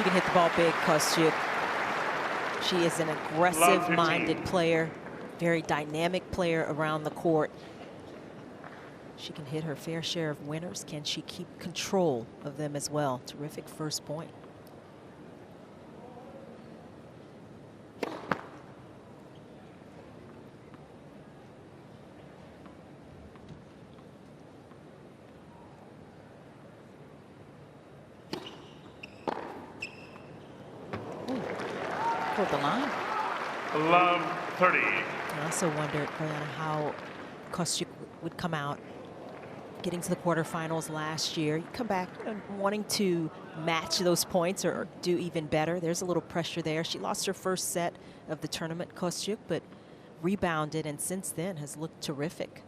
she can hit the ball big, Kostyuk. She is an aggressive-minded player, very dynamic player around the court. She can hit her fair share of winners. Can she keep control of them as well? Terrific first point. Toward the line. Love 30. I also wondered, Brianna, how Kostyuk would come out getting to the quarterfinals last year. You come back wanting to match those points or do even better. There's a little pressure there. She lost her first set of the tournament, Kostyuk, but rebounded and since then has looked terrific.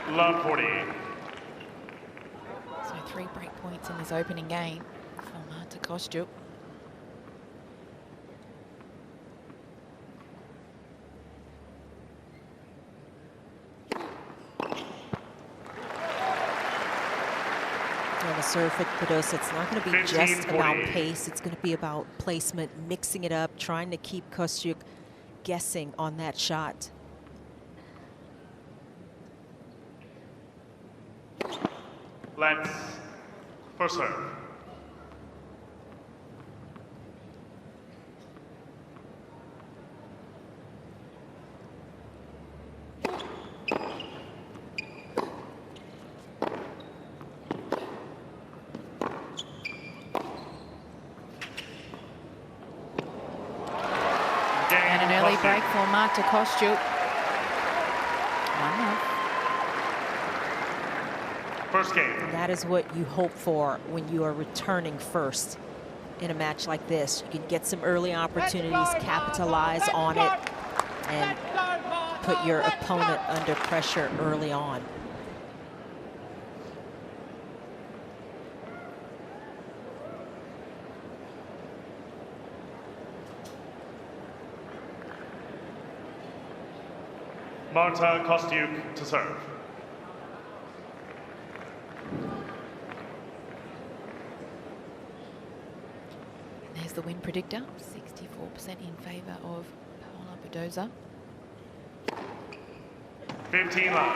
Love 40. So 3 break points in this opening game for Marta Kostyuk. On the serve for Badosa, it's not going to be just about pace. It's going to be about placement, mixing it up, trying to keep Kostyuk guessing on that shot. Let's first serve. And an early break for Marta Kostyuk. 1-0. First game. And that is what you hope for when you are returning first in a match like this. You can get some early opportunities, capitalize on it, and put your opponent under pressure early on. Marta Kostyuk to serve. There's the win predictor, 64% in favor of Paula Badosa. 15 love.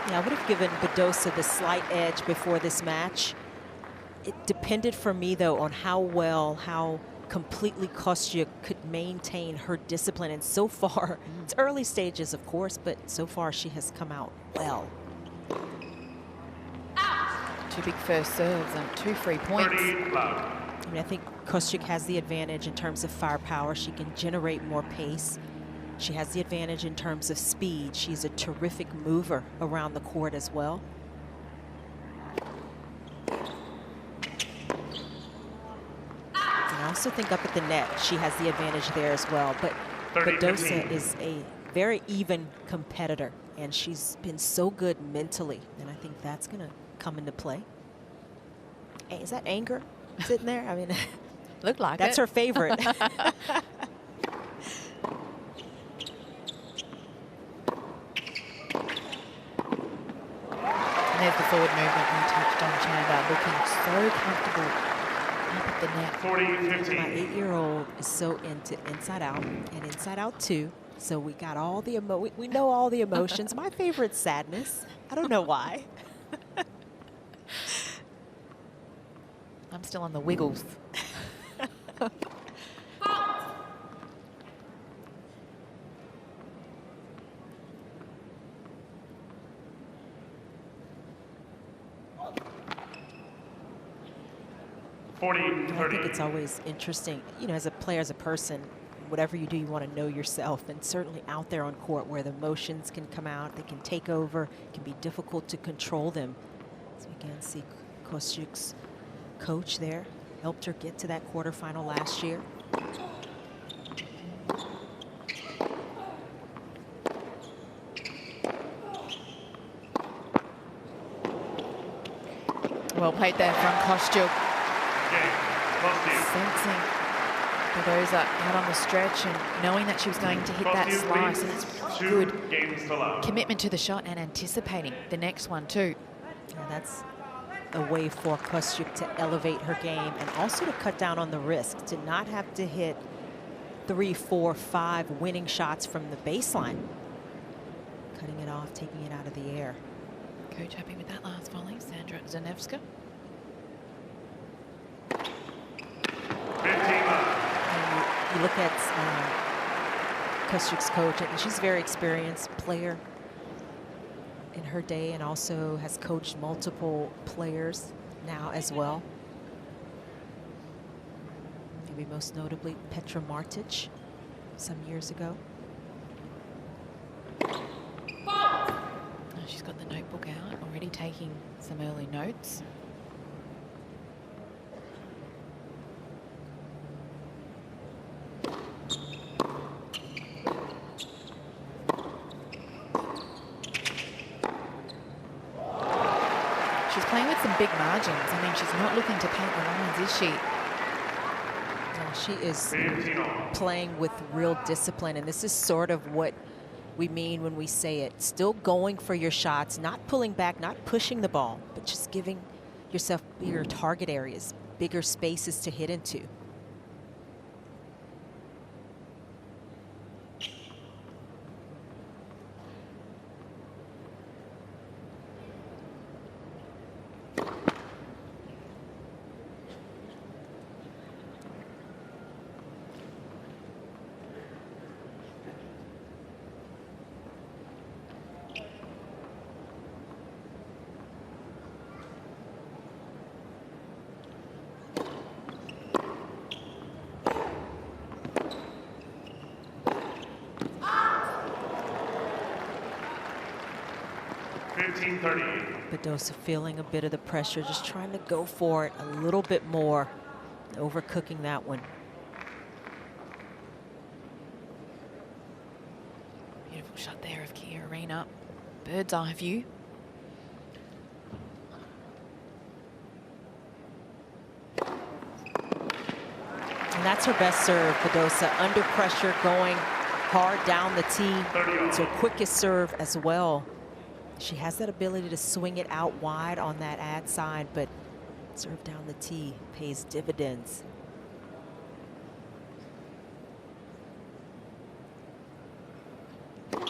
Yeah, I would have given Badosa the slight edge before this match. It depended for me, though, on how completely Kostyuk could maintain her discipline. And so far, it's early stages, of course, but so far she has come out well. 2 big first serves and 2 free points. 30 love. I mean, I think Kostyuk has the advantage in terms of firepower. She can generate more pace. She has the advantage in terms of speed. She's a terrific mover around the court as well. And I also think up at the net, she has the advantage there as well. But Badosa is a very even competitor, and she's been so good mentally. And I think that's going to come into play. Hey, is that anger sitting there? I mean, look like that's it. her favorite. And there's the forward movement we touched on, Chandler, looking so comfortable up at the net. 40-15. My 8-year-old is so into Inside Out and Inside Out 2. So we got all the we know all the emotions. My favorite's sadness. I don't know why. I'm still on the wiggles. I think it's always interesting, you know, as a player, as a person, whatever you do, you want to know yourself. And certainly out there on court where the emotions can come out, they can take over, it can be difficult to control them. So again, see Kostyuk's coach there helped her get to that quarterfinal last year. Well played there from Kostyuk. Game. Kostyuk. Sensing Badosa out on the stretch and knowing that she was going to hit that Kostyuk slice. And leads that's 2 good games to love. commitment to the shot and anticipating the next one too. Yeah, that's a way for Kostyuk to elevate her game and also to cut down on the risk, to not have to hit 3, 4, 5 winning shots from the baseline. Cutting it off, taking it out of the air. Coach happy with that last volley, Sandra Zanevska. 15 love. And you look at Kostyuk's coach, and she's a very experienced player in her day and also has coached multiple players now as well. Maybe most notably Petra Martic some years ago. Oh, she's got the notebook out, already taking some early notes. She's playing with some big margins. I mean, she's not looking to paint the lines, is she? No, she is 15 all. playing with real discipline, and this is sort of what we mean when we say it. Still going for your shots, not pulling back, not pushing the ball, but just giving yourself bigger target areas, bigger spaces to hit into. Badosa feeling a bit of the pressure, just trying to go for it a little bit more, overcooking that one. Beautiful shot there of Cain Arena. Bird's eye view. And that's her best serve, Badosa. Under pressure, going hard down the tee. It's her quickest serve as well. She has that ability to swing it out wide on that ad side, but serve down the tee pays dividends. Spot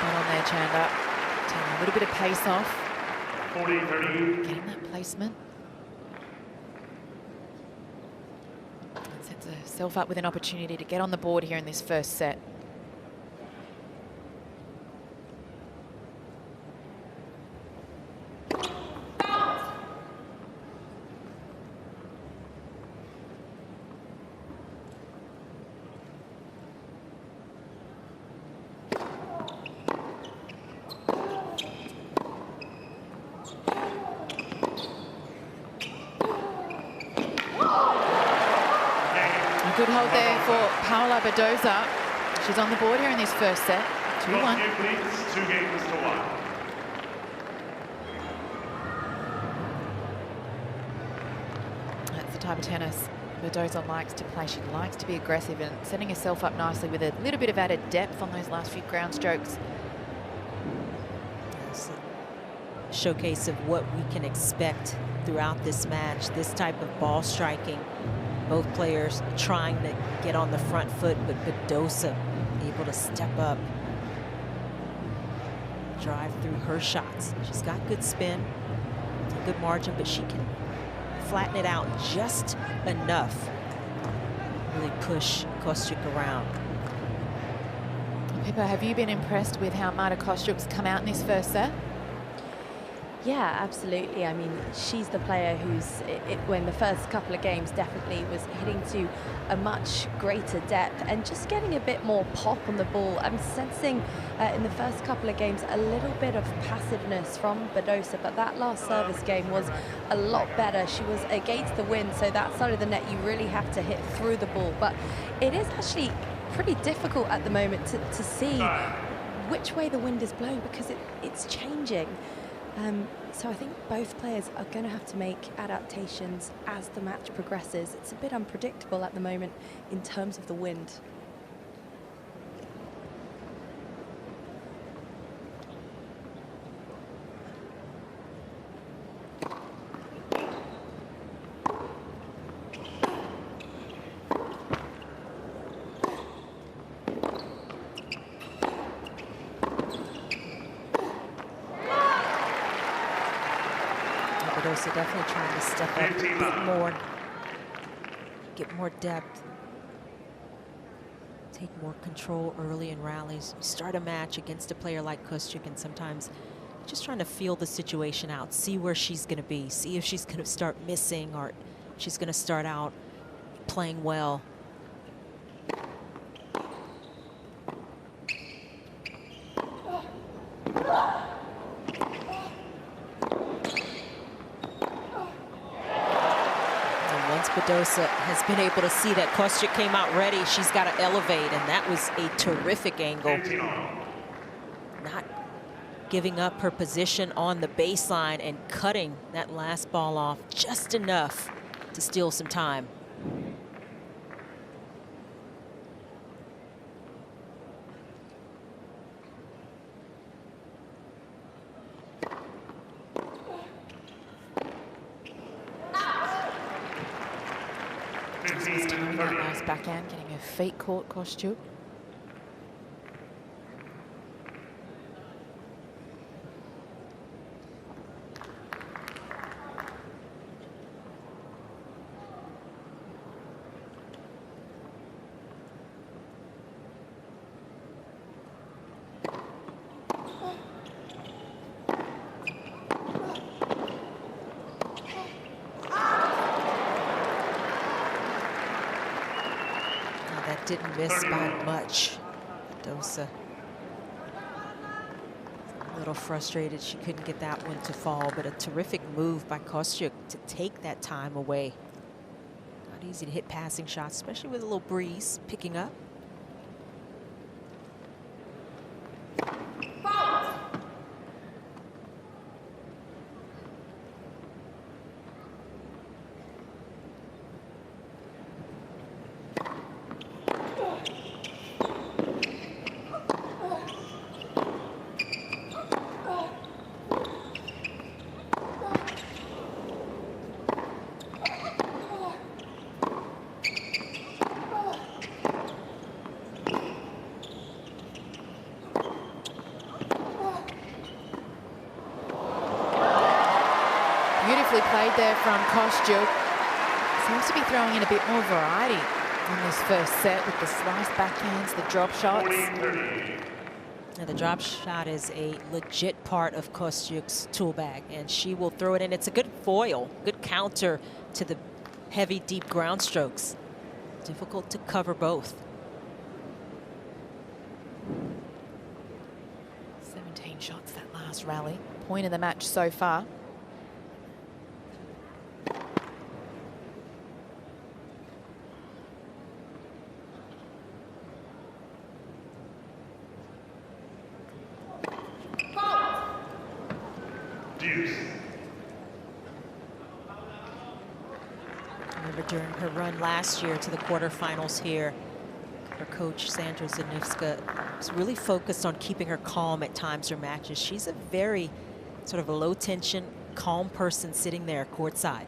on there, Chanda. Taking a little bit of pace off. 40-30. Getting that placement. And sets herself up with an opportunity to get on the board here in this first set. Good hold there for Paula Badosa. She's on the board here in this first set. 2-1. Kostyuk leads 2 games to 1. That's the type of tennis Badosa likes to play. She likes to be aggressive and setting herself up nicely with a little bit of added depth on those last few ground strokes. Yes, a showcase of what we can expect throughout this match. This type of ball striking. Both players trying to get on the front foot, but Badosa able to step up, drive through her shots. She's got good spin, a good margin, but she can flatten it out just enough. Really push Kostyuk around. Pippa, have you been impressed with how Marta Kostyuk's come out in this first set? Yeah, absolutely. I mean, she's the player who's, when the first couple of games definitely was hitting to a much greater depth and just getting a bit more pop on the ball. I'm sensing in the first couple of games a little bit of passiveness from Badosa, but that last service game was a lot better. She was against the wind, so that side of the net you really have to hit through the ball. But it is actually pretty difficult at the moment to see which way the wind is blowing because it's changing. So I think both players are going to have to make adaptations as the match progresses. It's a bit unpredictable at the moment in terms of the wind. Badosa definitely trying to step up a bit more, get more depth, take more control early in rallies. You start a match against a player like Kostyuk, and sometimes just trying to feel the situation out, see where she's going to be, see if she's going to start missing or she's going to start out playing well. Badosa has been able to see that Kostyuk came out ready. She's got to elevate, and that was a terrific angle. Not giving up her position on the baseline and cutting that last ball off just enough to steal some time. That nice backhand, getting her feet caught, Kostyuk. Didn't miss by much. Badosa a little frustrated she couldn't get that one to fall, but a terrific move by Kostyuk to take that time away. Not easy to hit passing shots, especially with a little breeze picking up. Played there from Kostyuk. Seems to be throwing in a bit more variety in this first set with the slice backhands, the drop shots. Now, the drop shot is a legit part of Kostyuk's tool bag, and she will throw it in. It's a good foil, good counter to the heavy, deep ground strokes. Difficult to cover both. 17 shots that last rally. Point of the match so far. Deuce. Remember during her run last year to the quarterfinals here, her coach Sandra Zanivska was really focused on keeping her calm at times during matches. She's a very sort of a low tension, calm person sitting there courtside.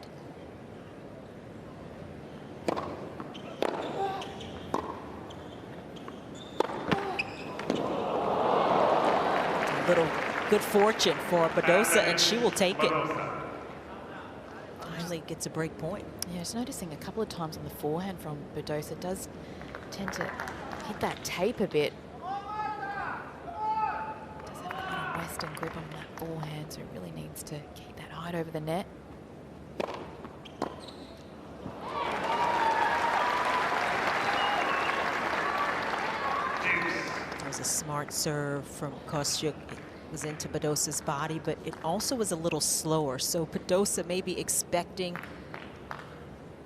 A little good fortune for Badosa, and she will take it. Finally gets a break point. Yeah, I was noticing a couple of times on the forehand from Badosa does tend to hit that tape a bit. Does have quite a western grip on that forehand, so it really needs to keep that height over the net. That was a smart serve from Kostyuk. Was into Badosa's body, but it also was a little slower. So Badosa maybe expecting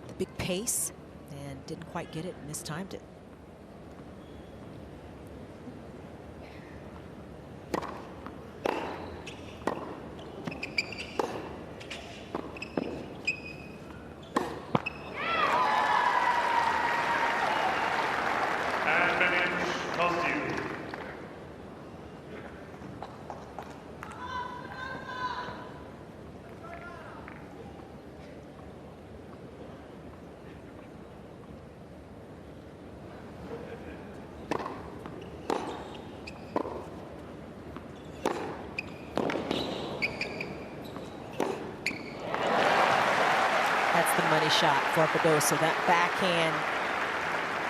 the big pace and didn't quite get it, mistimed it. shot for Badosa. That backhand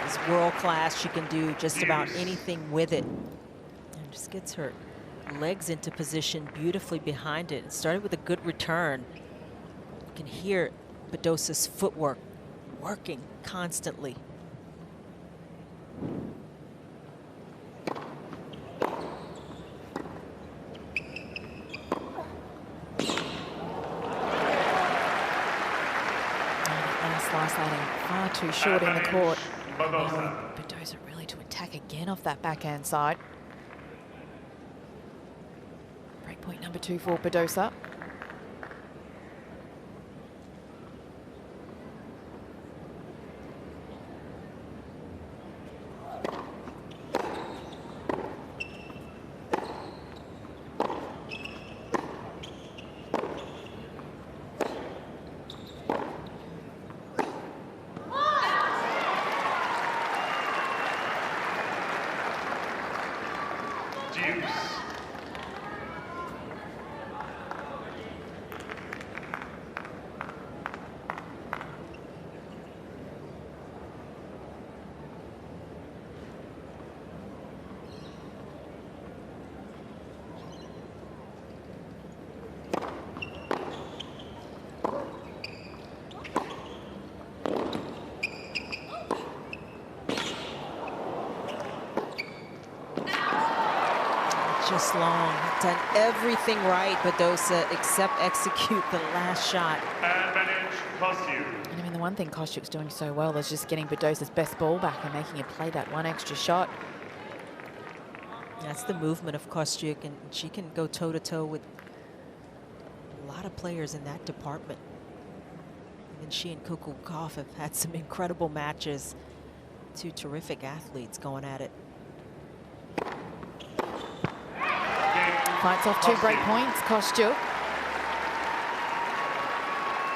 is world class. She can do just about anything with it. And just gets her legs into position beautifully behind it. It started with a good return. You can hear Badosa's footwork working constantly. Slice landing far too short in the court. Badosa. Badosa really to attack again off that backhand side. Breakpoint number 2 for Badosa. Deuce. Just long. Done everything right, Badosa, except execute the last shot. And manage Kostyuk. And I mean, the one thing Kostyuk's doing so well is just getting Badosa's best ball back and making her play that one extra shot. That's the movement of Kostyuk, and she can go toe-to-toe with a lot of players in that department. Even she and Coco Gauff have had some incredible matches. Two terrific athletes going at it. Fights off 2 break points, Kostyuk.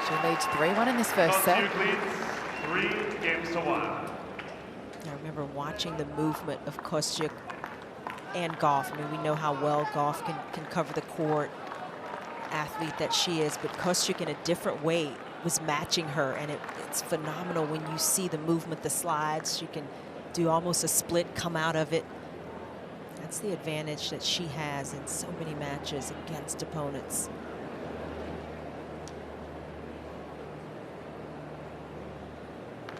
She leads 3-1 in this first set. Kostyuk leads 3-1. I remember watching the movement of Kostyuk and Gauff. I mean, we know how well Gauff can cover the court, athlete that she is, but Kostyuk in a different way was matching her, and it's phenomenal when you see the movement, the slides. She can do almost a split, come out of it. That's the advantage that she has in so many matches against opponents.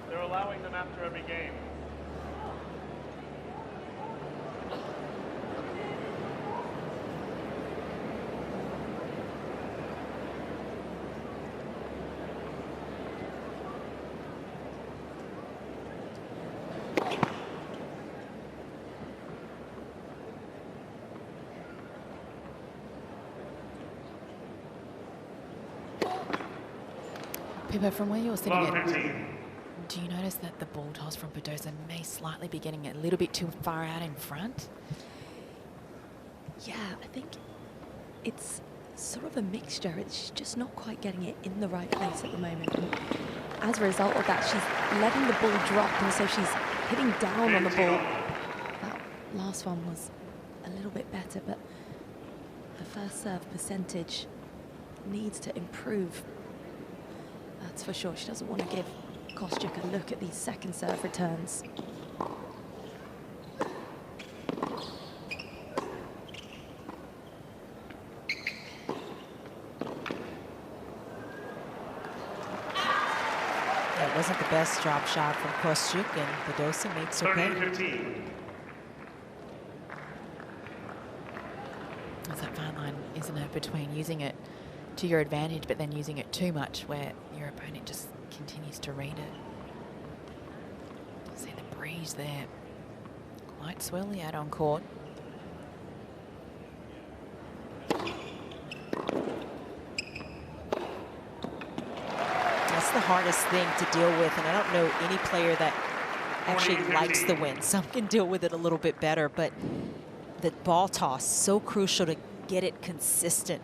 They're allowing them after every game. Pippa, from where you're sitting Long at, 15. do you notice that the ball toss from Badosa may slightly be getting a little bit too far out in front? Yeah, I think it's sort of a mixture. She's just not quite getting it in the right place at the moment. And as a result of that, she's letting the ball drop, and so she's hitting down on the ball. That last one was a little bit better, but the first serve percentage needs to improve. That's for sure. She doesn't want to give Kostyuk a look at these second serve returns. It wasn't the best drop shot from Kostyuk, and Badosa makes her pay. 30-15. There's that fine line, isn't it, between using it to your advantage but then using it too much where your opponent just continues to read it. See the breeze there. Quite swirly out on court. That's the hardest thing to deal with, and I don't know any player that actually likes the win. Some can deal with it a little bit better, but the ball toss, so crucial to get it consistent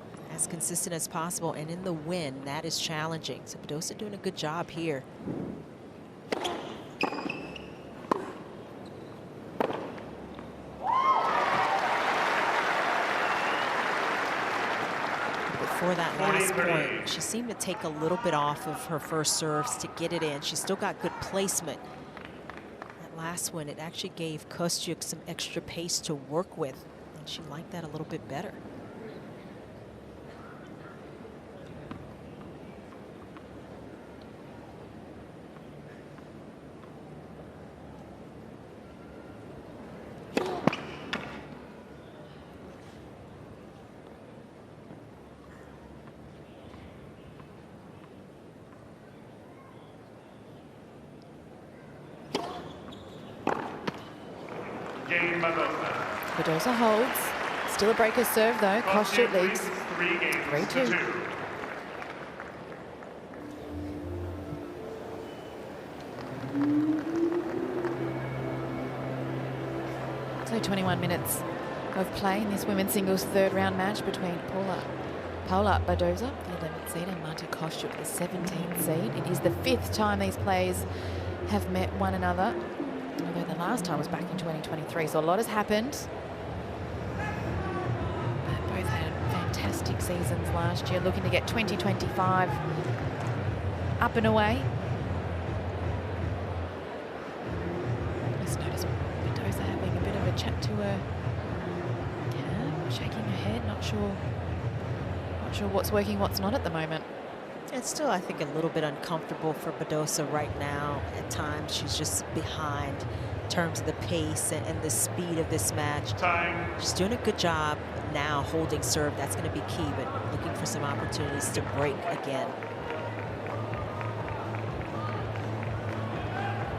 as possible, and in the win, that is challenging. So Badosa doing a good job here. before that last point, she seemed to take a little bit off of her first serves to get it in. She still got good placement. That last one, it actually gave Kostyuk some extra pace to work with, and she liked that a little bit better. Badosa holds. Still a breaker serve though. Kostyuk leads 3-2. So 21 minutes of play in this women's singles third round match between Paula Badosa, the 11th seed, and Marta Kostyuk, the 17th seed. It is the 5th time these players have met one another, although the last time was back in 2023, so a lot has happened. But both had fantastic seasons last year, looking to get 2025 up and away. Just noticed Badosa having a bit of a chat to her, shaking her head, not sure what's working, what's not at the moment. It's still, I think, a little bit uncomfortable for Badosa right now. At times, she's just behind in terms of the pace and the speed of this match. Time. She's doing a good job now holding serve. That's going to be key, but looking for some opportunities to break again.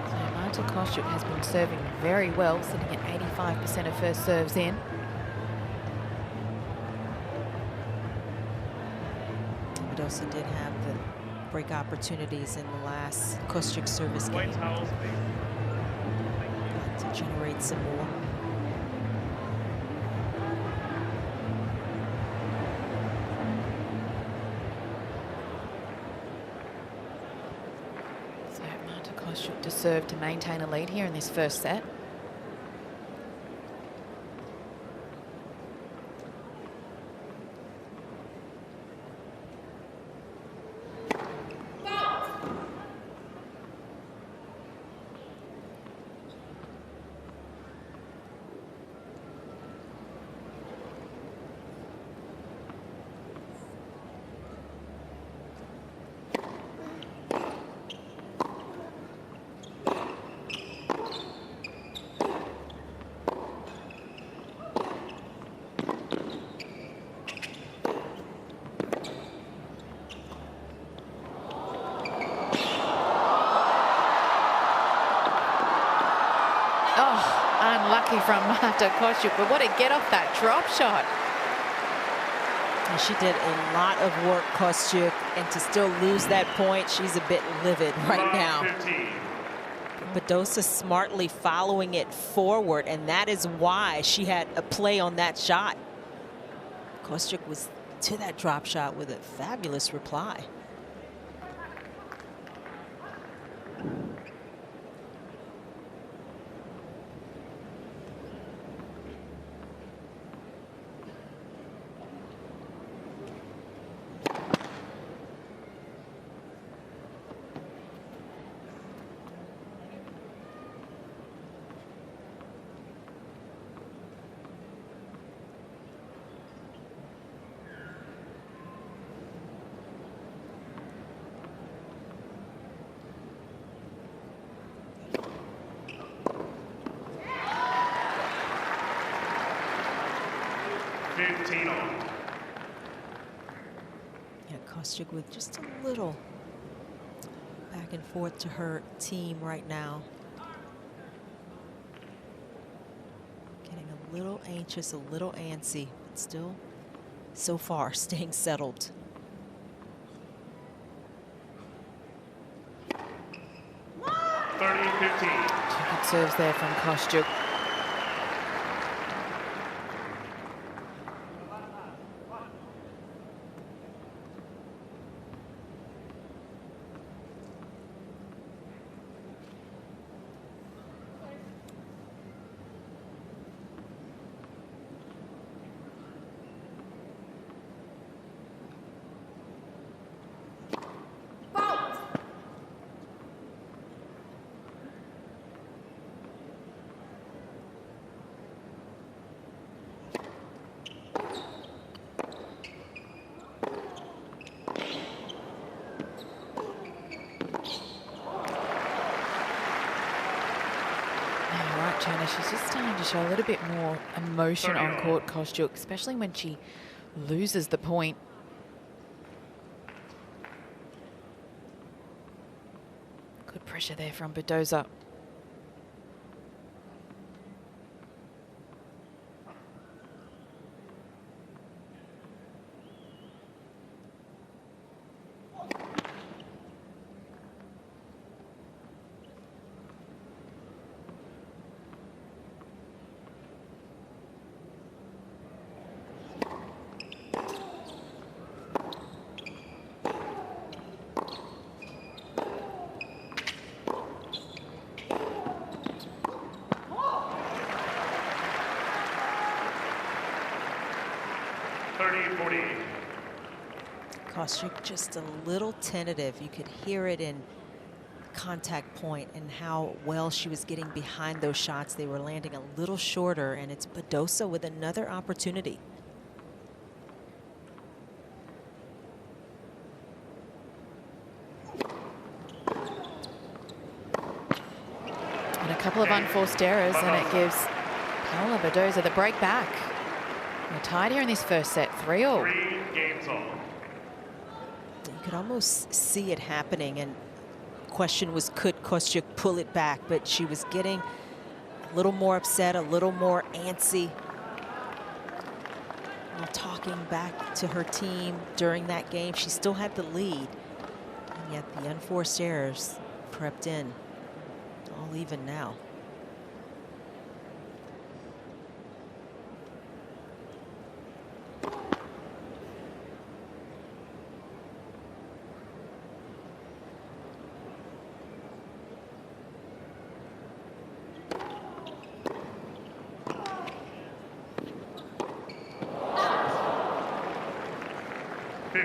So Marta Kostyuk has been serving very well, sitting at 85% of her serves in. Badosa did have the break opportunities in the last Kostyuk service game. White towels, please. To generate some more. So Marta Kostyuk to serve to maintain a lead here in this first set. Unlucky from Marta Kostyuk, but what a get off that drop shot. And she did a lot of work, Kostyuk, and to still lose that point, she's a bit livid right now. 15. Badosa smartly following it forward, and that is why she had a play on that shot. Kostyuk was to that drop shot with a fabulous reply. Yeah, Kostyuk with just a little back and forth to her team right now. Getting a little anxious, a little antsy, but still, so far, staying settled. Two good serves there from Kostyuk. She's just starting to show a little bit more emotion on court, Kostyuk, especially when she loses the point. Good pressure there from Badosa. Kostyuk just a little tentative. You could hear it in contact point and how well she was getting behind those shots. They were landing a little shorter, and it's Badosa with another opportunity. And a couple of unforced errors, and it gives Paula Badosa the break back. We're tied here in this first set, 3-all. 3 games all. You could almost see it happening, and question was, could Kostyuk pull it back? But she was getting a little more upset, a little more antsy, and talking back to her team during that game. She still had the lead, and yet the unforced errors crept in. All even now.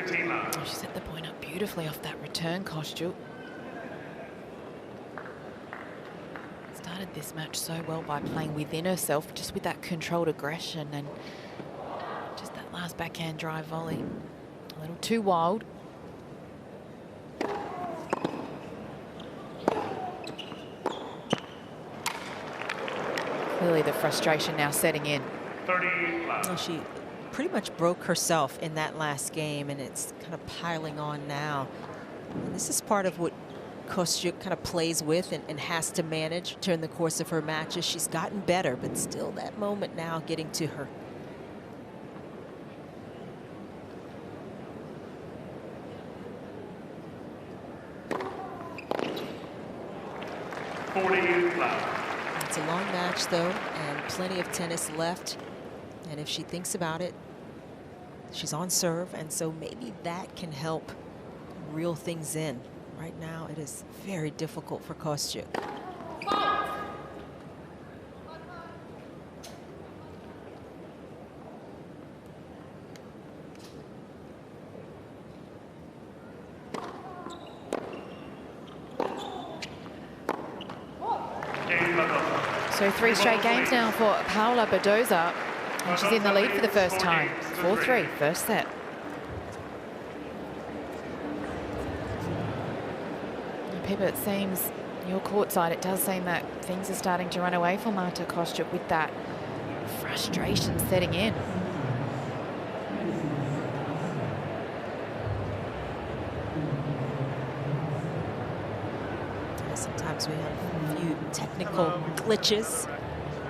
Oh, she set the point up beautifully off that return, Kostyuk. Started this match so well by playing within herself, just with that controlled aggression, and just that last backhand drive volley. A little too wild. Clearly the frustration now setting in. 30 Well, she pretty much broke herself in that last game, and it's kind of piling on now. And this is part of what Kostyuk kind of plays with and has to manage during the course of her matches. She's gotten better, but still that moment now getting to her. It's a long match, though, and plenty of tennis left. And if she thinks about it, she's on serve, and so maybe that can help reel things in. Right now, it is very difficult for Kostyuk. So 3 straight games now for Paula Badosa. And she's in the lead for the first time. 4-3, first set. Pippa, it seems, your court side, it does seem that things are starting to run away for Marta Kostyuk with that frustration setting in. Sometimes we have a few technical glitches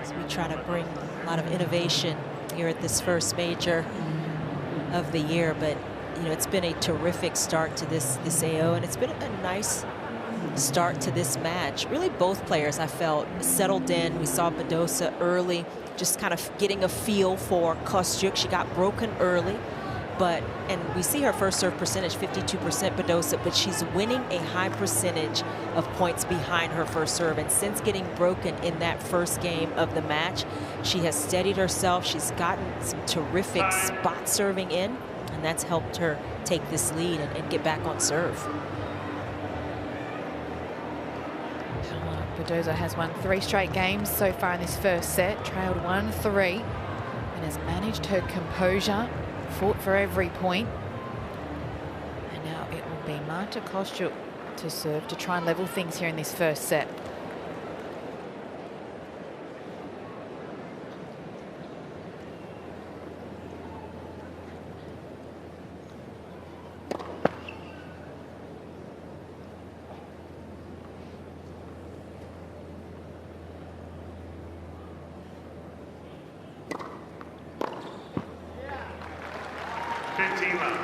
as we try to bring a lot of innovation here at this first major of the year. But you know, it's been a terrific start to this AO, and it's been a nice start to this match. Really, both players, I felt, settled in. We saw Badosa early, just kind of getting a feel for Kostyuk. She got broken early, and we see her first serve percentage, 52% Badosa, but she's winning a high percentage of points behind her first serve. And since getting broken in that first game of the match, she has steadied herself. She's gotten some terrific spot serving in, and that's helped her take this lead and get back on serve. Paula Badosa has won 3 straight games so far in this first set, trailed 1-3, and has managed her composure, fought for every point. And now it will be Marta Kostyuk to serve to try and level things here in this first set. 15 left.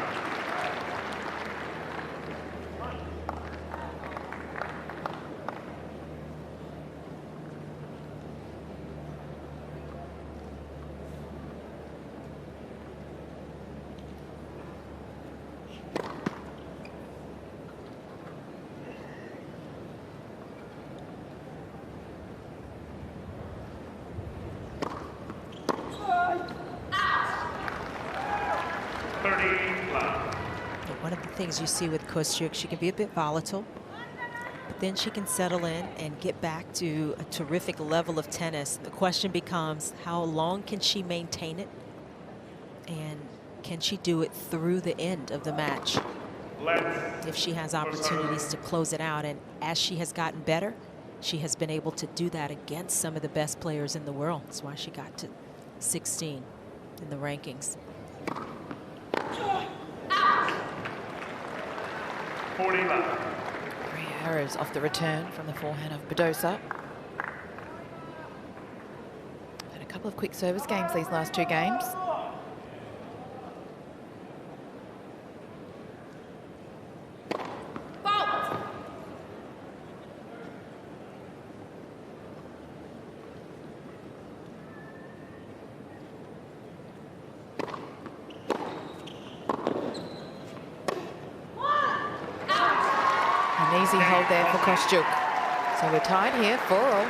One of the things you see with Kostyuk, she can be a bit volatile, but then she can settle in and get back to a terrific level of tennis. The question becomes, how long can she maintain it? And can she do it through the end of the match? If she has opportunities to close it out, and as she has gotten better, she has been able to do that against some of the best players in the world. That's why she got to 16 in the rankings. 40 left. 3 errors off the return from the forehand of Badosa. Had a couple of quick service games these last 2 games. An easy hold there for Kostyuk. So we're tied here, 4-all.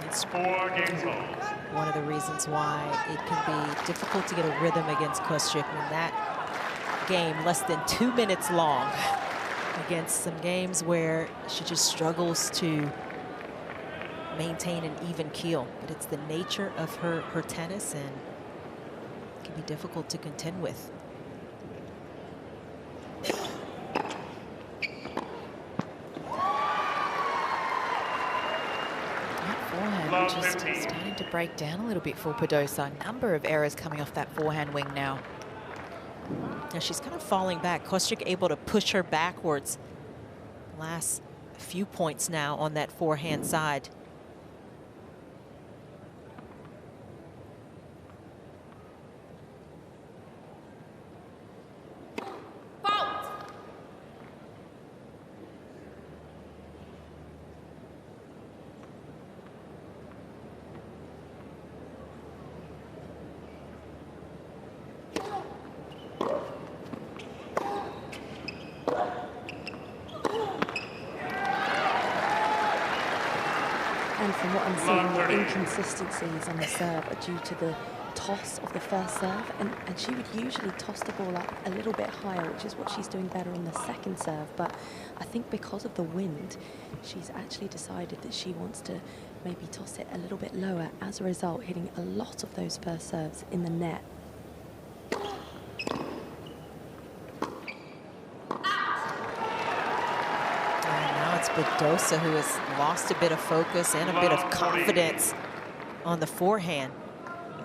It's 4 games hold. One of the reasons why it can be difficult to get a rhythm against Kostyuk when that game less than 2 minutes long against some games where she just struggles to maintain an even keel. But it's the nature of her tennis, and it can be difficult to contend with. Just starting to break down a little bit for Badosa. A number of errors coming off that forehand wing now. Now she's kind of falling back. Kostyuk able to push her backwards. Last few points now on that forehand side. And from what I'm seeing, the inconsistencies on the serve are due to the toss of the first serve, and she would usually toss the ball up a little bit higher, which is what she's doing better on the second serve. But I think because of the wind, she's actually decided that she wants to maybe toss it a little bit lower, as a result hitting a lot of those first serves in the net. It's Badosa who has lost a bit of focus and a bit of confidence on the forehand.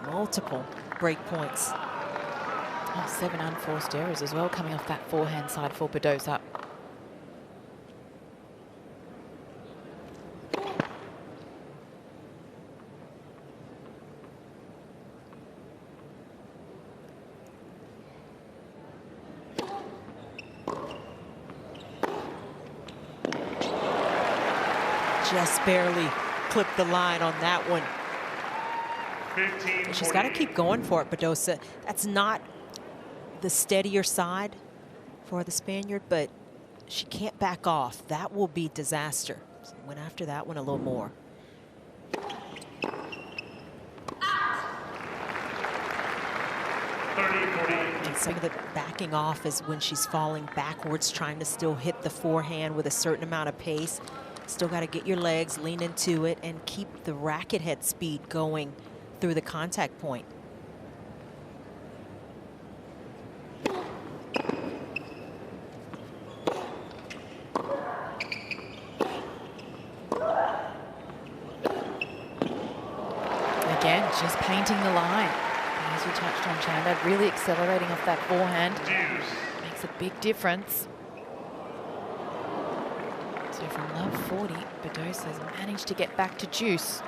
Multiple break points. Oh, 7 unforced errors as well coming off that forehand side for Badosa. Just barely clipped the line on that one. She's got to keep going for it, Badosa. That's not the steadier side for the Spaniard, but she can't back off. That will be disaster. So went after that one a little more. And some of the backing off is when she's falling backwards, trying to still hit the forehand with a certain amount of pace. Still got to get your legs, lean into it, and keep the racket head speed going through the contact point. Again, just painting the line. As you touched on, Chanda, really accelerating off that forehand. Makes a big difference. So from love 40, Badosa has managed to get back to deuce.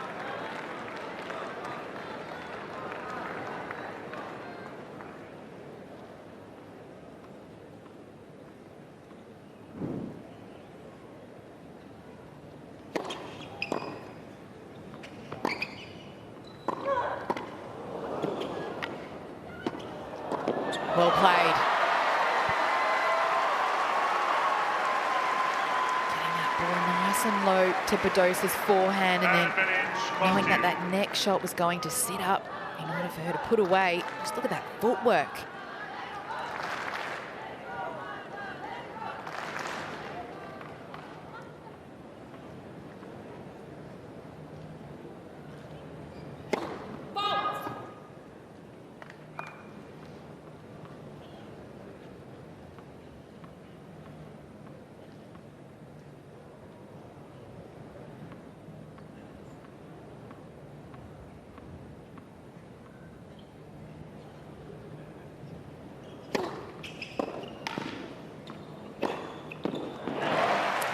Well played. Getting that ball nice and low to Badosa's forehand, and then knowing that that next shot was going to sit up in order for her to put away. Just look at that footwork.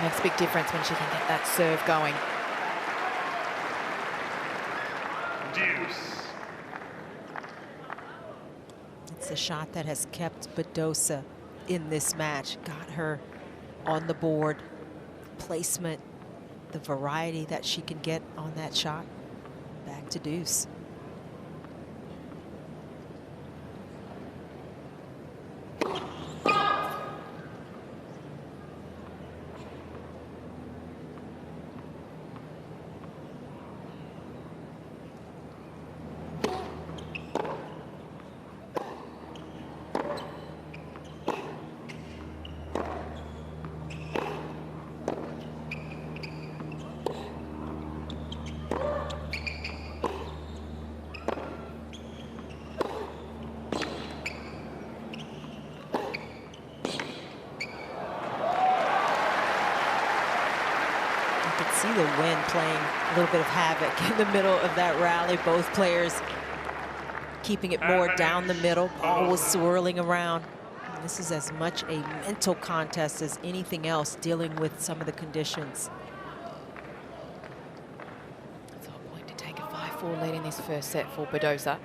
Makes a big difference when she can get that serve going. Deuce. It's a shot that has kept Badosa in this match, got her on the board. Placement, the variety that she can get on that shot. Back to deuce. See the wind playing a little bit of havoc in the middle of that rally. Both players keeping it more down the middle. Ball was swirling around. And this is as much a mental contest as anything else, dealing with some of the conditions. It's all point to take a 5-4 lead in this first set for Badosa.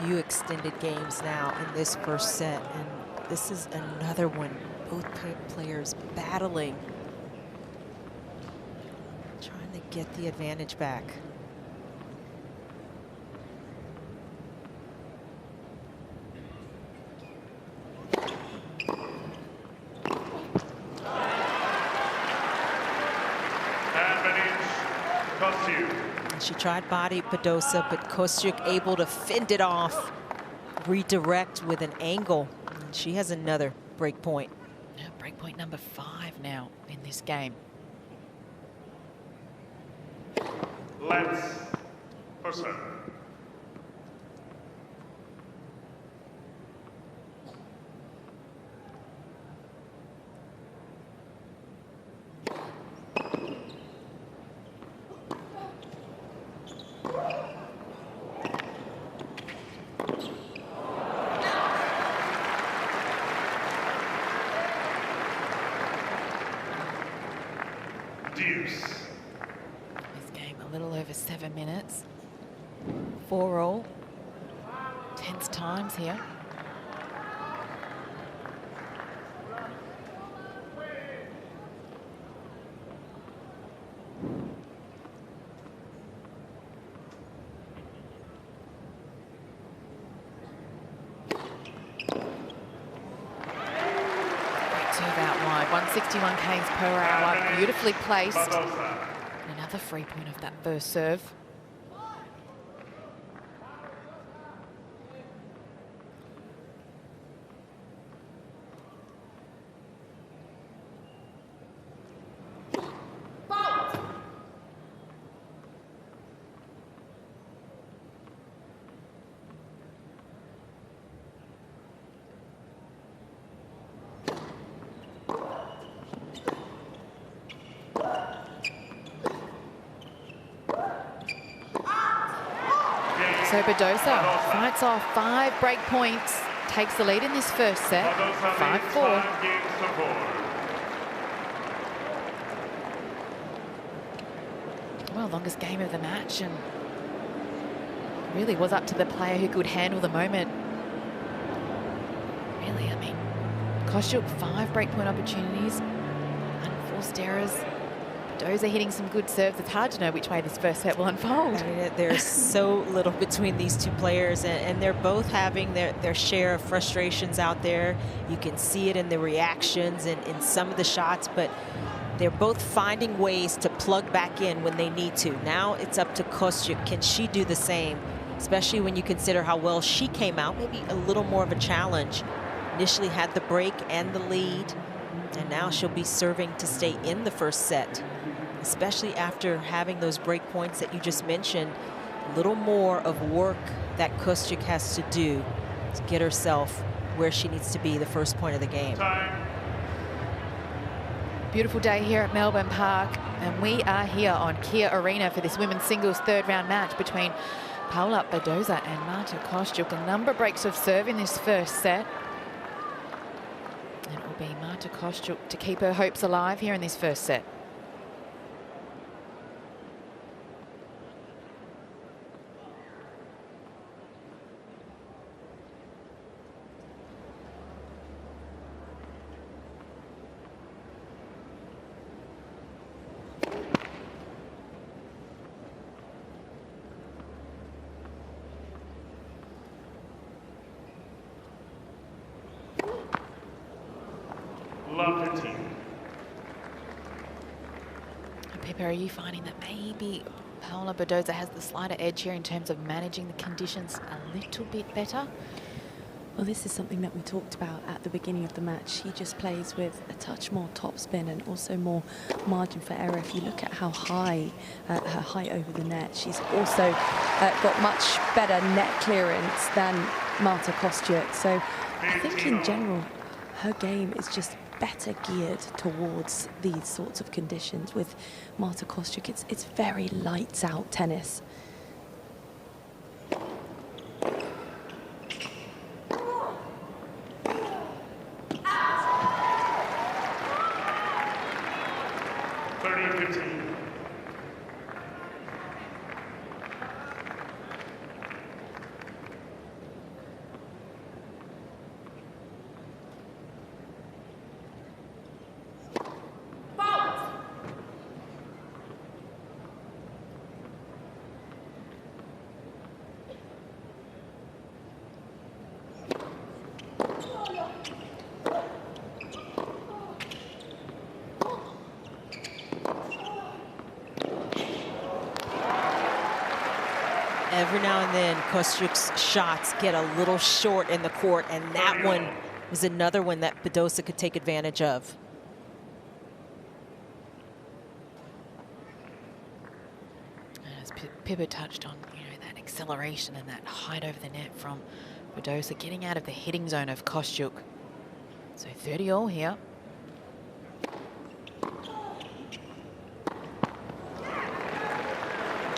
Few extended games now in this first set, and this is another one. Both players battling, trying to get the advantage back. She tried body Badosa, but Kostyuk able to fend it off, redirect with an angle. And she has another break point. Yeah, break point number 5 now in this game. Let's person. Deuce. This game a little over 7 minutes. 4 all. Tense times here. Out wide, 161 k's per hour, beautifully placed. Another free point of that first serve. So Badosa fights off 5 break points, takes the lead in this first set, 5-4. Well, longest game of the match, and really was up to the player who could handle the moment. Really, I mean, Kostyuk 5 breakpoint opportunities, unforced errors. Badosa hitting some good serves. It's hard to know which way this first set will unfold. I mean, there's so little between these two players, and they're both having their share of frustrations out there. You can see it in the reactions and in some of the shots, but they're both finding ways to plug back in when they need to. Now it's up to Kostyuk. Can she do the same? Especially when you consider how well she came out, maybe a little more of a challenge. Initially had the break and the lead, and now she'll be serving to stay in the first set, especially after having those break points that you just mentioned. A little more of work that Kostyuk has to do to get herself where she needs to be the first point of the game. Beautiful day here at Melbourne Park, and we are here on Kia Arena for this women's singles third round match between Paula Badosa and Marta Kostyuk. A number of breaks of serve in this first set. And it will be Marta Kostyuk to keep her hopes alive here in this first set. Pippa, are you finding that maybe Paula Badosa has the slighter edge here in terms of managing the conditions a little bit better? Well, this is something that we talked about at the beginning of the match. She just plays with a touch more topspin and also more margin for error. If you look at how high, her height over the net, she's also got much better net clearance than Marta Kostyuk. So I think in general, her game is just better geared towards these sorts of conditions. With Marta Kostyuk, it's very lights out tennis. Every now and then, Kostyuk's shots get a little short in the court, and that one was another one that Badosa could take advantage of. As Pippa touched on, that acceleration and that height over the net from Badosa, getting out of the hitting zone of Kostyuk. So 30 all here.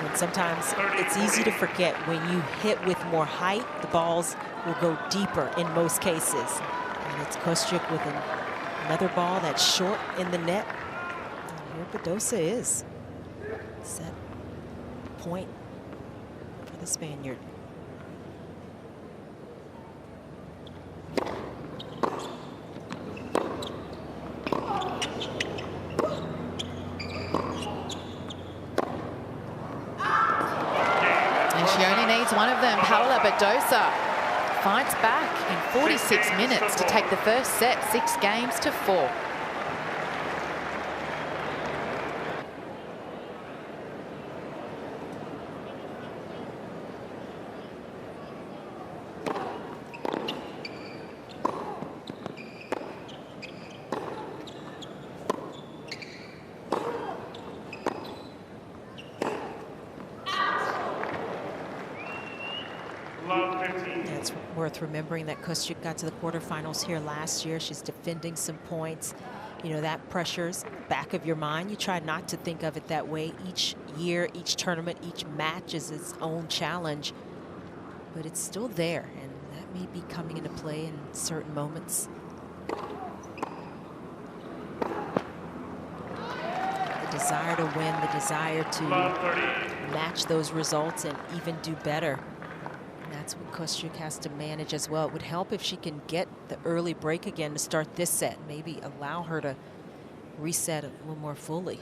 And sometimes it's easy to forget when you hit with more height, the balls will go deeper in most cases. And it's Kostyuk with another ball that's short in the net. And here Badosa is. Set point for the Spaniard. One of them, Paula Badosa, fights back in 46 minutes to take the first set 6-4. It's worth remembering that Kostyuk got to the quarterfinals here last year. She's defending some points. That pressure's in the back of your mind. You try not to think of it that way. Each year, each tournament, each match is its own challenge. but it's still there, and that may be coming into play in certain moments. The desire to win, the desire to match those results and even do better. And that's what Kostyuk has to manage as well. It would help if she can get the early break again to start this set, maybe allow her to reset a little more fully.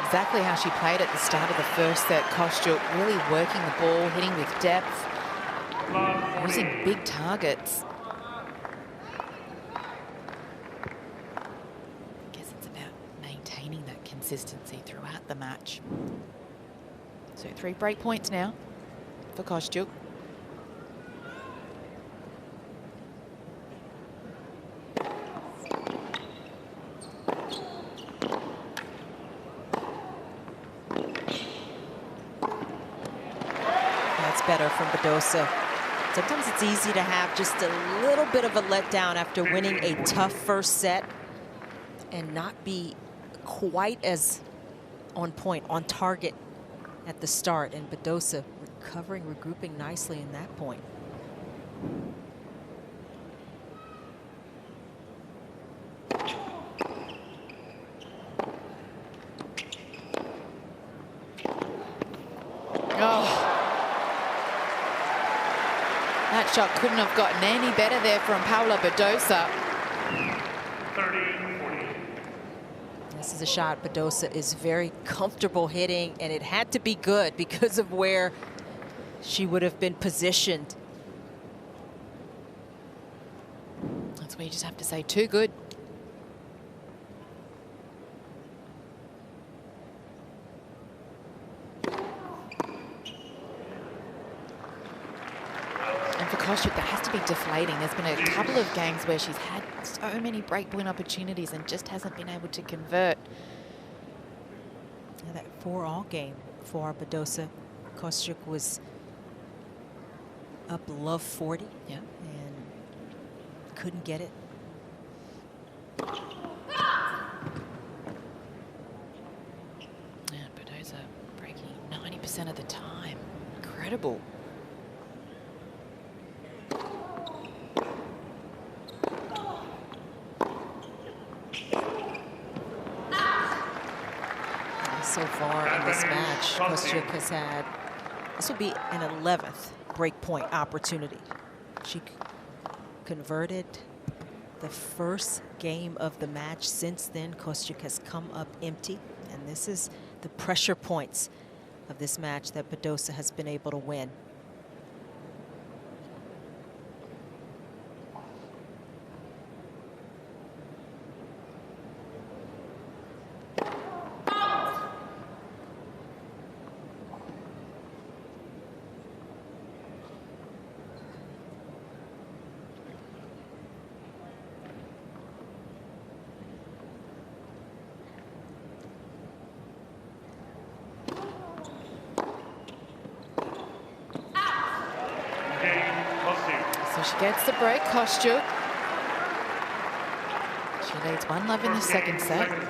Exactly how she played at the start of the first set. Kostyuk really working the ball, hitting with depth, using big targets. I guess it's about maintaining that consistency throughout the match. So 3 break points now for Kostyuk. Better from Badosa. Sometimes it's easy to have just a little bit of a letdown after winning a tough first set and not be quite as on point, on target at the start. And Badosa recovering, regrouping nicely in that point. That shot couldn't have gotten any better there from Paula Badosa. 30-40. This is a shot Badosa is very comfortable hitting, and it had to be good because of where she would have been positioned. That's where you just have to say too good. Kostyuk, that has to be deflating. There's been a couple of games where she's had so many breakpoint opportunities and just hasn't been able to convert. Yeah, that 4-all game for Badosa. Kostyuk was up love 40, yeah, and couldn't get it. Yeah, Badosa breaking 90% of the time. Incredible. So far in this match, Kostyuk has had, this will be an 11th breakpoint opportunity. She converted the first game of the match. Since then, Kostyuk has come up empty, and this is the pressure points of this match that Badosa has been able to win. So she gets the break, Kostyuk. She leads 1-love in the second set. And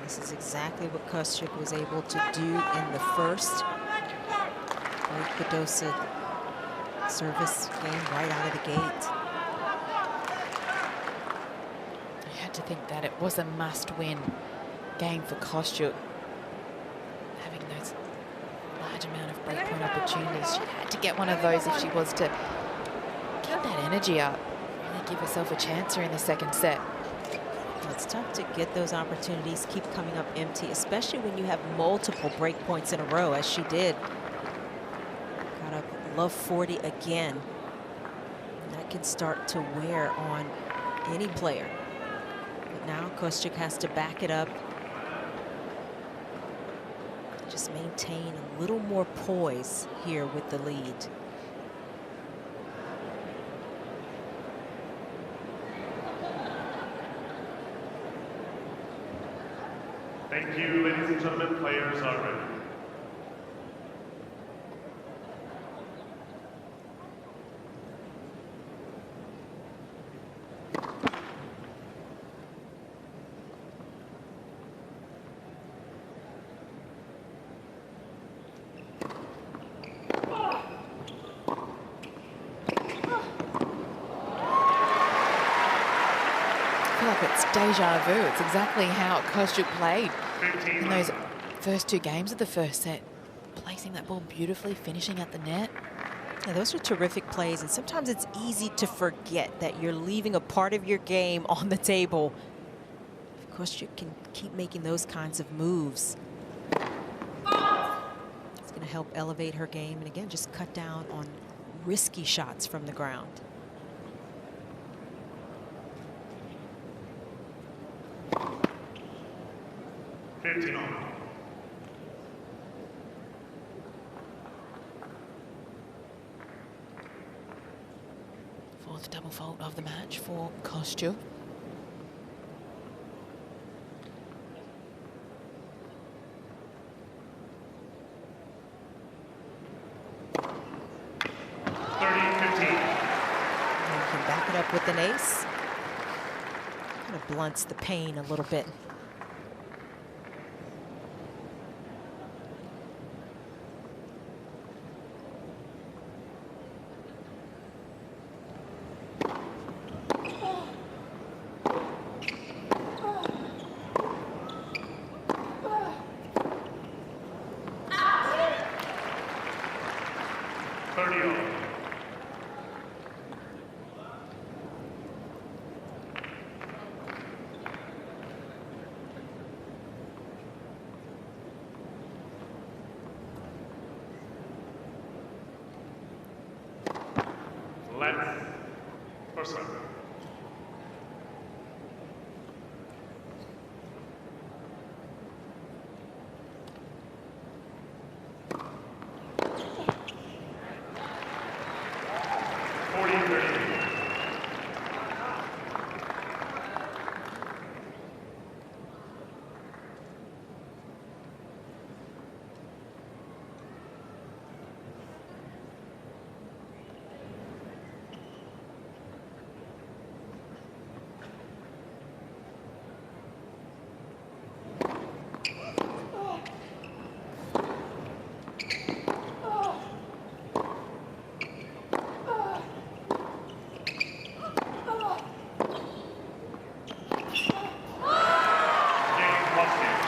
this is exactly what Kostyuk was able to do in the first. Like Badosa service game right out of the gate. You had to think that it was a must-win game for Kostyuk. Having those large amount of breakpoint opportunities, she had to get one of those if she was to keep that energy up, really give herself a chance here in the second set. It's tough to get those opportunities, keep coming up empty, especially when you have multiple breakpoints in a row, as she did. Got up love 40 again. And that can start to wear on any player. But now Kostyuk has to back it up. Just maintain a little more poise here with the lead. Thank you, ladies and gentlemen. Players are ready. like it's deja vu. It's exactly how Kostyuk played in those first 2 games of the first set. Placing that ball beautifully, finishing at the net. Yeah, those are terrific plays, and sometimes it's easy to forget that you're leaving a part of your game on the table. Of course, you can keep making those kinds of moves. It's going to help elevate her game, and again, just cut down on risky shots from the ground. Fourth double fault of the match for Kostyuk. Back it up with an ace. Kind of blunts the pain a little bit.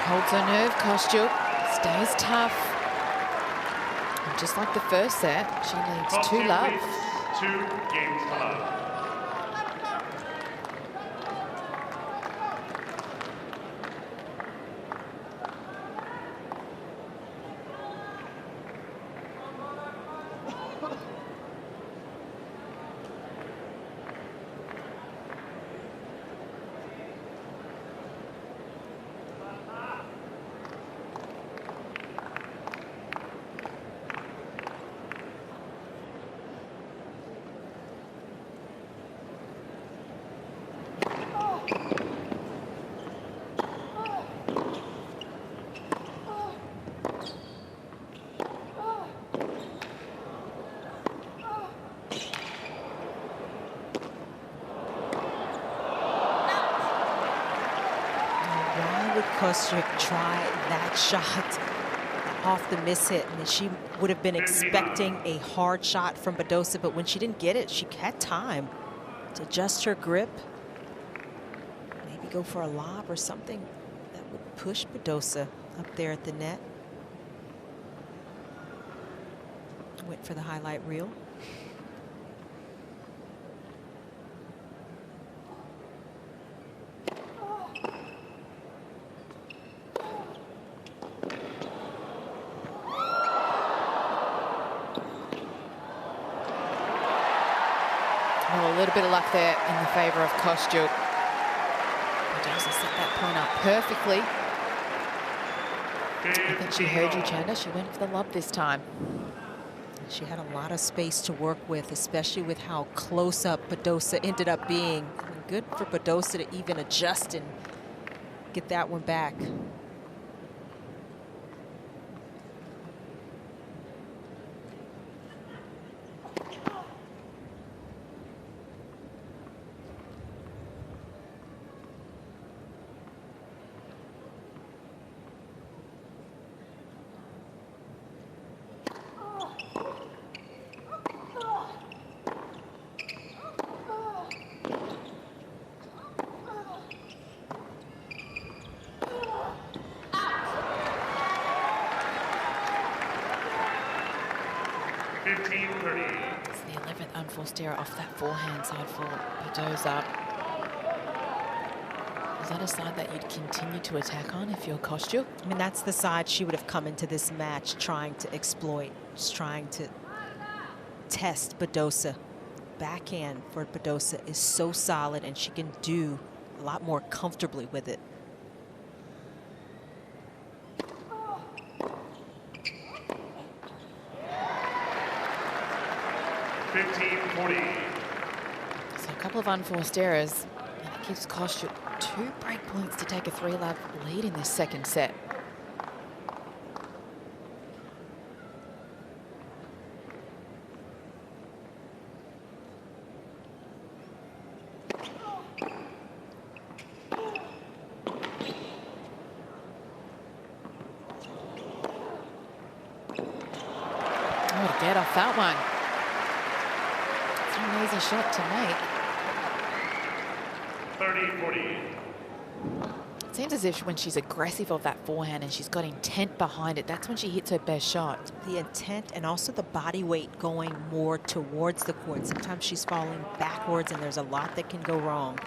Holds her nerve, Kostyuk. Stays tough. And just like the first set, she leads 2 love. 2 games to love. Kostyuk try that shot off the miss hit, and she would have been expecting a hard shot from Badosa, but when she didn't get it, she had time to adjust her grip, maybe go for a lob or something that would push Badosa up there at the net. Went for the highlight reel. Well, a little bit of luck there in the favour of Kostyuk. Badosa set that point up perfectly. I think she heard you, Chanda. She went for the lob this time. She had a lot of space to work with, especially with how close up Badosa ended up being. I mean, good for Badosa to even adjust and get that one back. It's the 11th unforced error off that forehand side for Badosa. Is that a side that you'd continue to attack on if you're Kostyuk? I mean, that's the side she would have come into this match trying to exploit, just trying to test Badosa. Backhand for Badosa is so solid, and she can do a lot more comfortably with it. So a couple of unforced errors, and it gives Kostyuk 2 break points to take a 3-love lead in this second set. Oh, to get off that one. It's an easy shot to make. 30-40. It seems as if when she's aggressive of that forehand and she's got intent behind it, that's when she hits her best shot. The intent and also the body weight going more towards the court. Sometimes she's falling backwards, and there's a lot that can go wrong.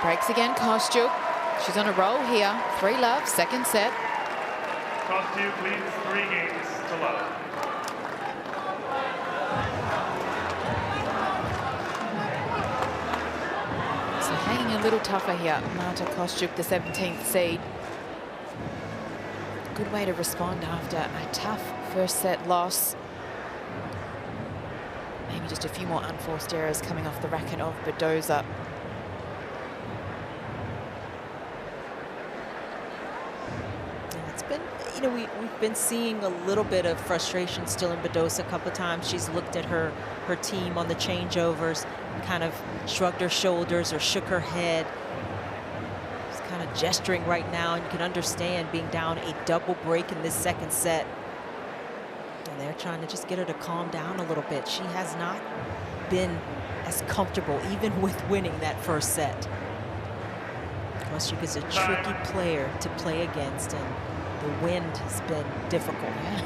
Breaks again, Kostyuk. She's on a roll here. 3-love, second set. Kostyuk leads 3 games to love. So hanging a little tougher here. Marta Kostyuk, the 17th seed. Good way to respond after a tough first set loss. Maybe just a few more unforced errors coming off the racket of Badosa. We've been seeing a little bit of frustration still in Badosa. A couple of times she's looked at her team on the changeovers, kind of shrugged her shoulders or shook her head. She's kind of gesturing right now, and you can understand being down a double break in this second set. And they're trying to just get her to calm down a little bit. She has not been as comfortable, even with winning that first set. Kostyuk is a tricky player to play against, and the wind has been difficult. Yeah.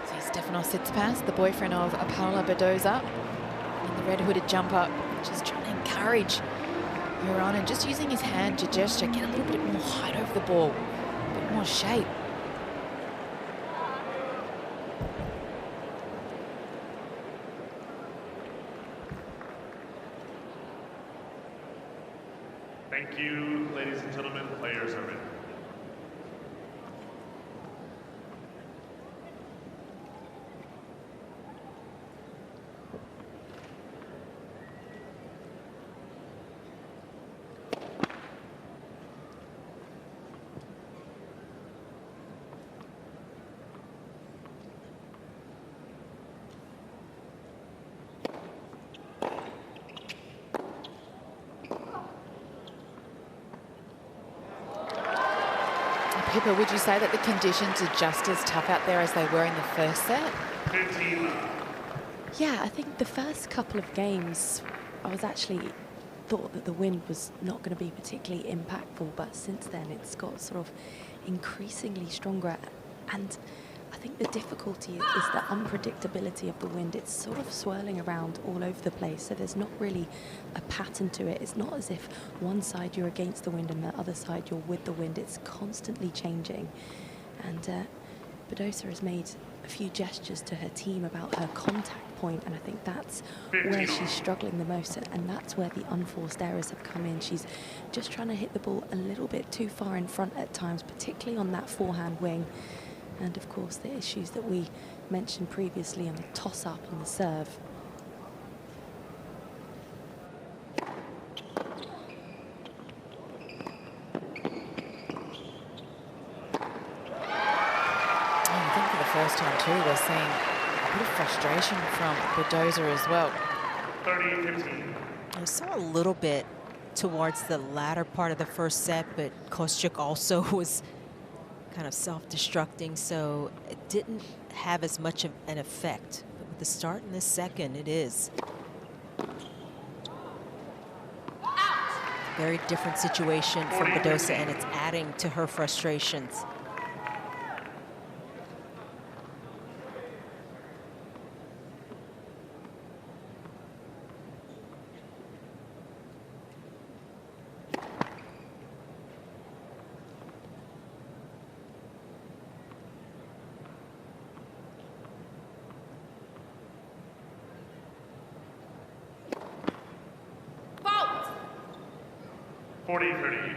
So Stefanos Tsitsipas, the boyfriend of Paula Badosa, in the red hooded jumper, just trying to encourage her on and just using his hand to gesture, get a little bit more height over the ball, a bit more shape. Thank you, ladies and gentlemen. Players are ready. Pippa, would you say that the conditions are just as tough out there as they were in the first set? 15. Yeah, I think the first couple of games, I was actually thought that the wind was not going to be particularly impactful, but since then it's got sort of increasingly stronger. And I think the difficulty is the unpredictability of the wind. It's sort of swirling around all over the place, so there's not really a pattern to it. It's not as if one side you're against the wind and the other side you're with the wind. It's constantly changing. And Badosa has made a few gestures to her team about her contact point, and I think that's where she's struggling the most, and that's where the unforced errors have come in. She's just trying to hit the ball a little bit too far in front at times, particularly on that forehand wing. And of course the issues that we mentioned previously on the toss-up and the serve. I think for the first time too, we're seeing bit of frustration from Badosa as well. 30-15. I saw a little bit towards the latter part of the first set, but Kostyuk also was kind of self-destructing, so it didn't have as much of an effect. But with the start in this second, it is. Very different situation for Badosa, and it's adding to her frustrations. Fault. 40-30.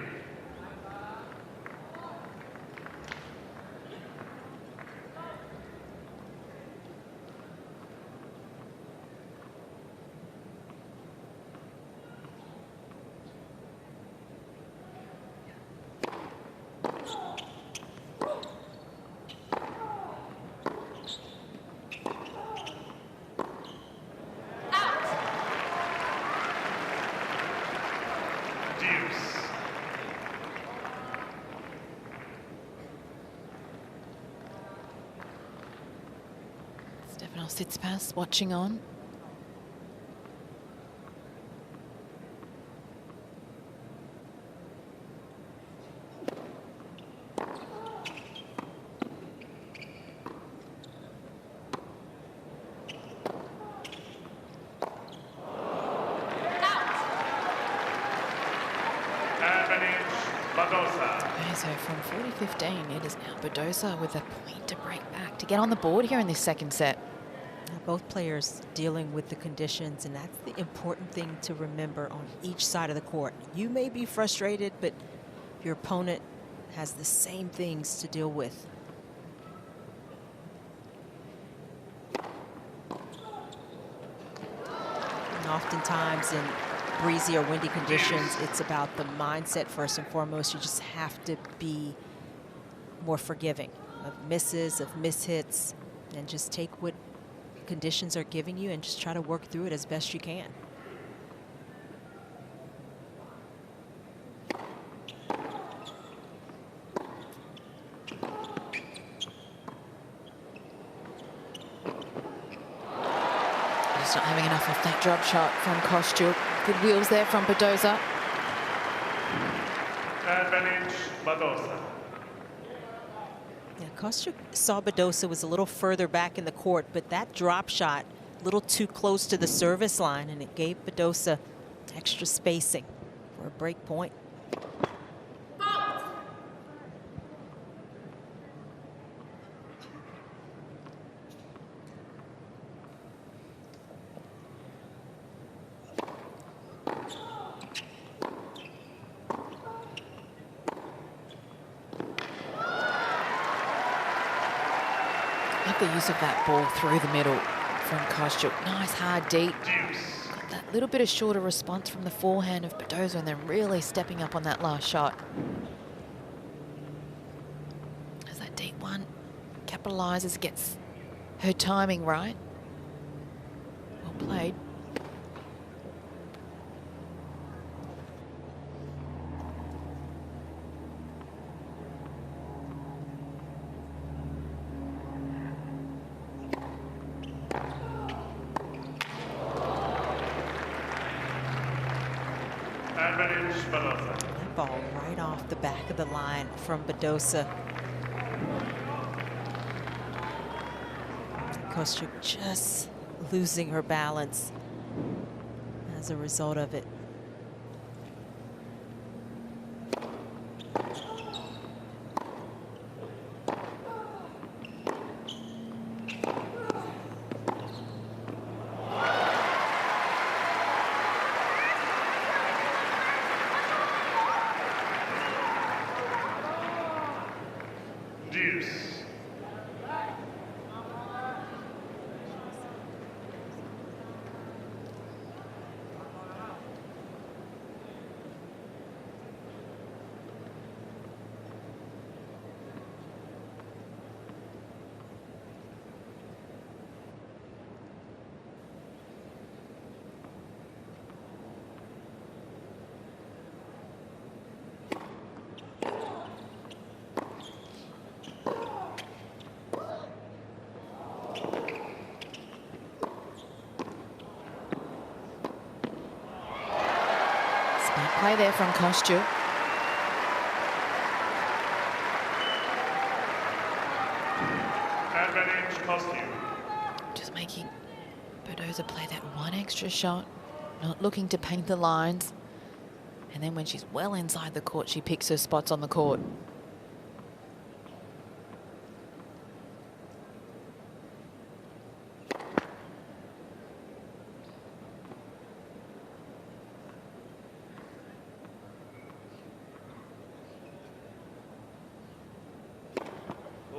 Deuce. Stefanos Tsitsipas watching on. Badosa. Okay, so from 40-15, it is now Badosa with a point to break back to get on the board here in this second set. Both players dealing with the conditions, and that's the important thing to remember on each side of the court. You may be frustrated, but your opponent has the same things to deal with. And oftentimes in breezy or windy conditions, it's about the mindset first and foremost. You just have to be more forgiving of misses, of mishits, and just take what conditions are giving you and just try to work through it as best you can. Just not having enough off that drop shot from Kostyuk. Good wheels there from Badosa. Advantage Badosa. Yeah, Kostyuk saw Badosa was a little further back in the court, but that drop shot a little too close to the service line, and it gave Badosa extra spacing for a break point. Like the use of that ball through the middle from Kostyuk. Nice, hard, deep. Deuce. Got that little bit of shorter response from the forehand of Badosa, and then really stepping up on that last shot. As that deep one capitalizes, gets her timing right. Well played. Advantage Badosa. That ball right off the back of the line from Badosa. Kostyuk just losing her balance as a result of it. Deuce. play there from Kostyuk. Advantage Kostyuk. Just making Badosa play that one extra shot, not looking to paint the lines. And then when she's well inside the court, she picks her spots on the court.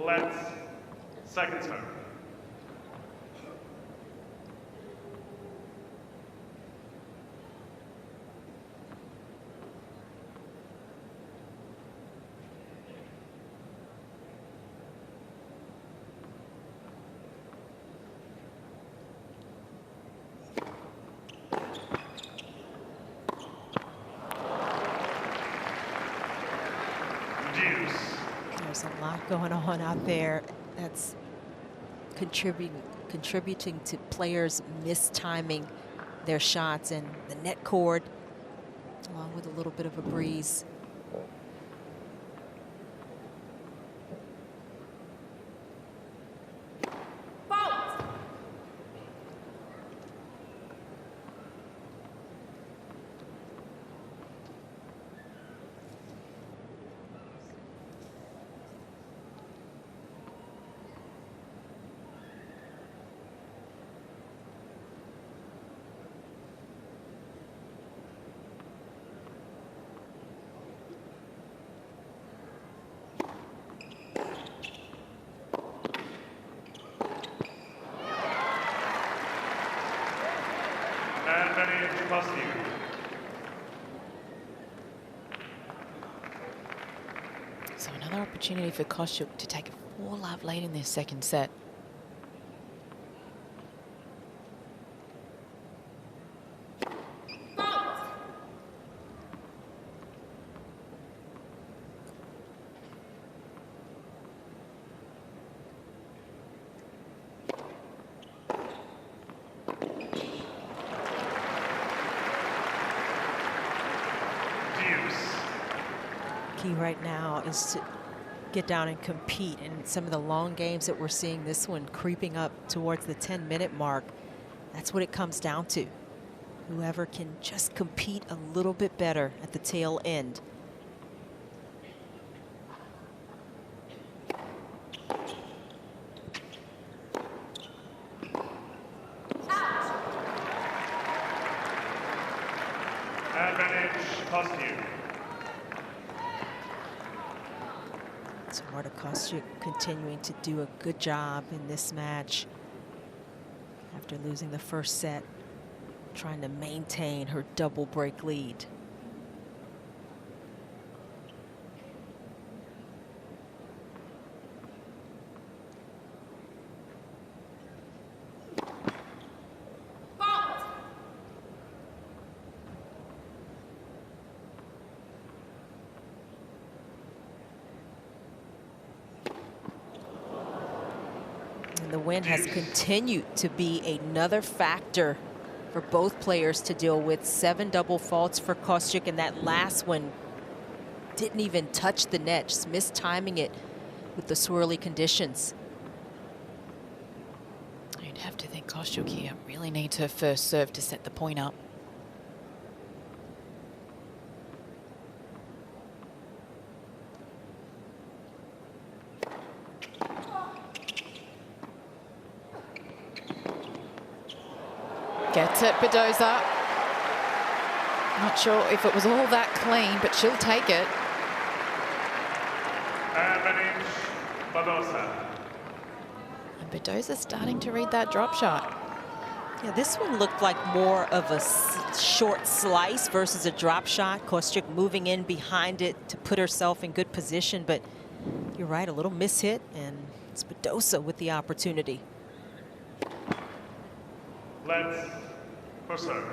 Let's second serve. Deuce. There's a lot going on out there that's contributing to players mistiming their shots, and the net cord, along with a little bit of a breeze. Advantage Kostyuk. So another opportunity for Kostyuk to take a 4-love lead in this second set. Key right now is to get down and compete, and some of the long games that we're seeing, this one creeping up towards the 10-minute mark, that's what it comes down to. Whoever can just compete a little bit better at the tail end. Advantage Kostyuk. So Marta Kostyuk continuing to do a good job in this match after losing the first set, trying to maintain her double break lead. And the wind has continued to be another factor for both players to deal with. 7 double faults for Kostyuk, and that last one didn't even touch the net, just mistiming it with the swirly conditions. You'd have to think Kostyuk here really needs her first serve to set the point up. Gets it, Badosa. Not sure if it was all that clean, but she'll take it. Advantage Badosa. And Badosa's starting to read that drop shot. Yeah, this one looked like more of a short slice versus a drop shot. Kostyuk moving in behind it to put herself in good position, but you're right, a little mishit, and it's Badosa with the opportunity. Let's for serve.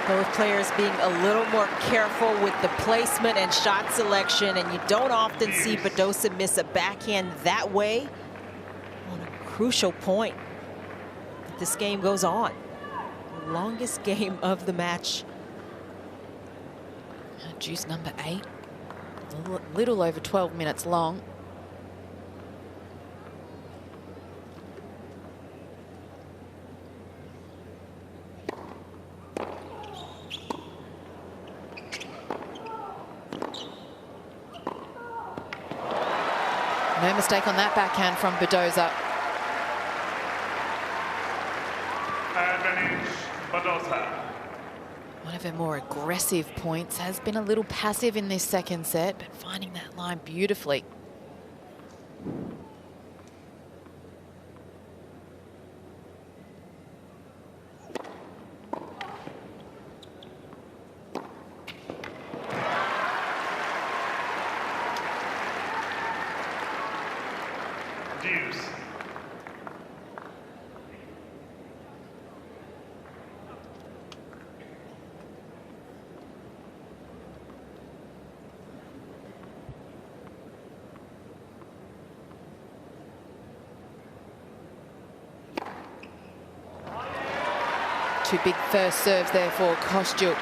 Both players being a little more careful with the placement and shot selection, and you don't often see Badosa miss a backhand that way on a crucial point. This game goes on. The longest game of the match. Deuce number 8, a little over 12 minutes long. No mistake on that backhand from Badosa. Advantage, Badosa. One of her more aggressive points, has been a little passive in this second set, but finding that line beautifully. Deuce. Two big first serves there for Kostyuk.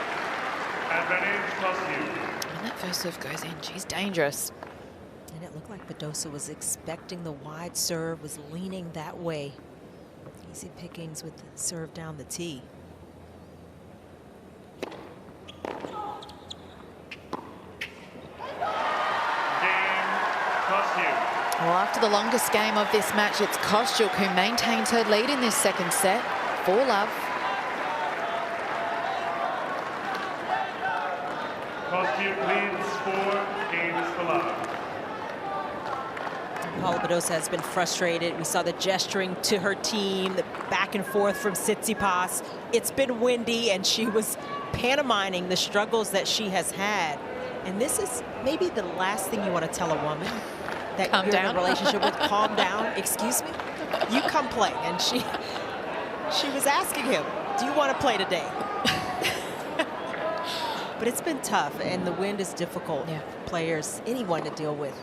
Advantage, Kostyuk. When that first serve goes in, she's dangerous. And it looked like Badosa was expecting the wide serve, was leaning that way. Easy pickings with the serve down the tee. Well, after the longest game of this match, it's Kostyuk who maintains her lead in this second set. 4-love. Kostyuk leads 4 games for love. Paula Badosa has been frustrated. We saw the gesturing to her team, the back and forth from Tsitsipas. It's been windy, and she was pantomiming the struggles that she has had. And this is maybe the last thing you want to tell a woman that Calm you're down. in a relationship with. Calm down. Excuse me? You come play. And she was asking him, do you want to play today? But it's been tough, and the wind is difficult for players, anyone to deal with.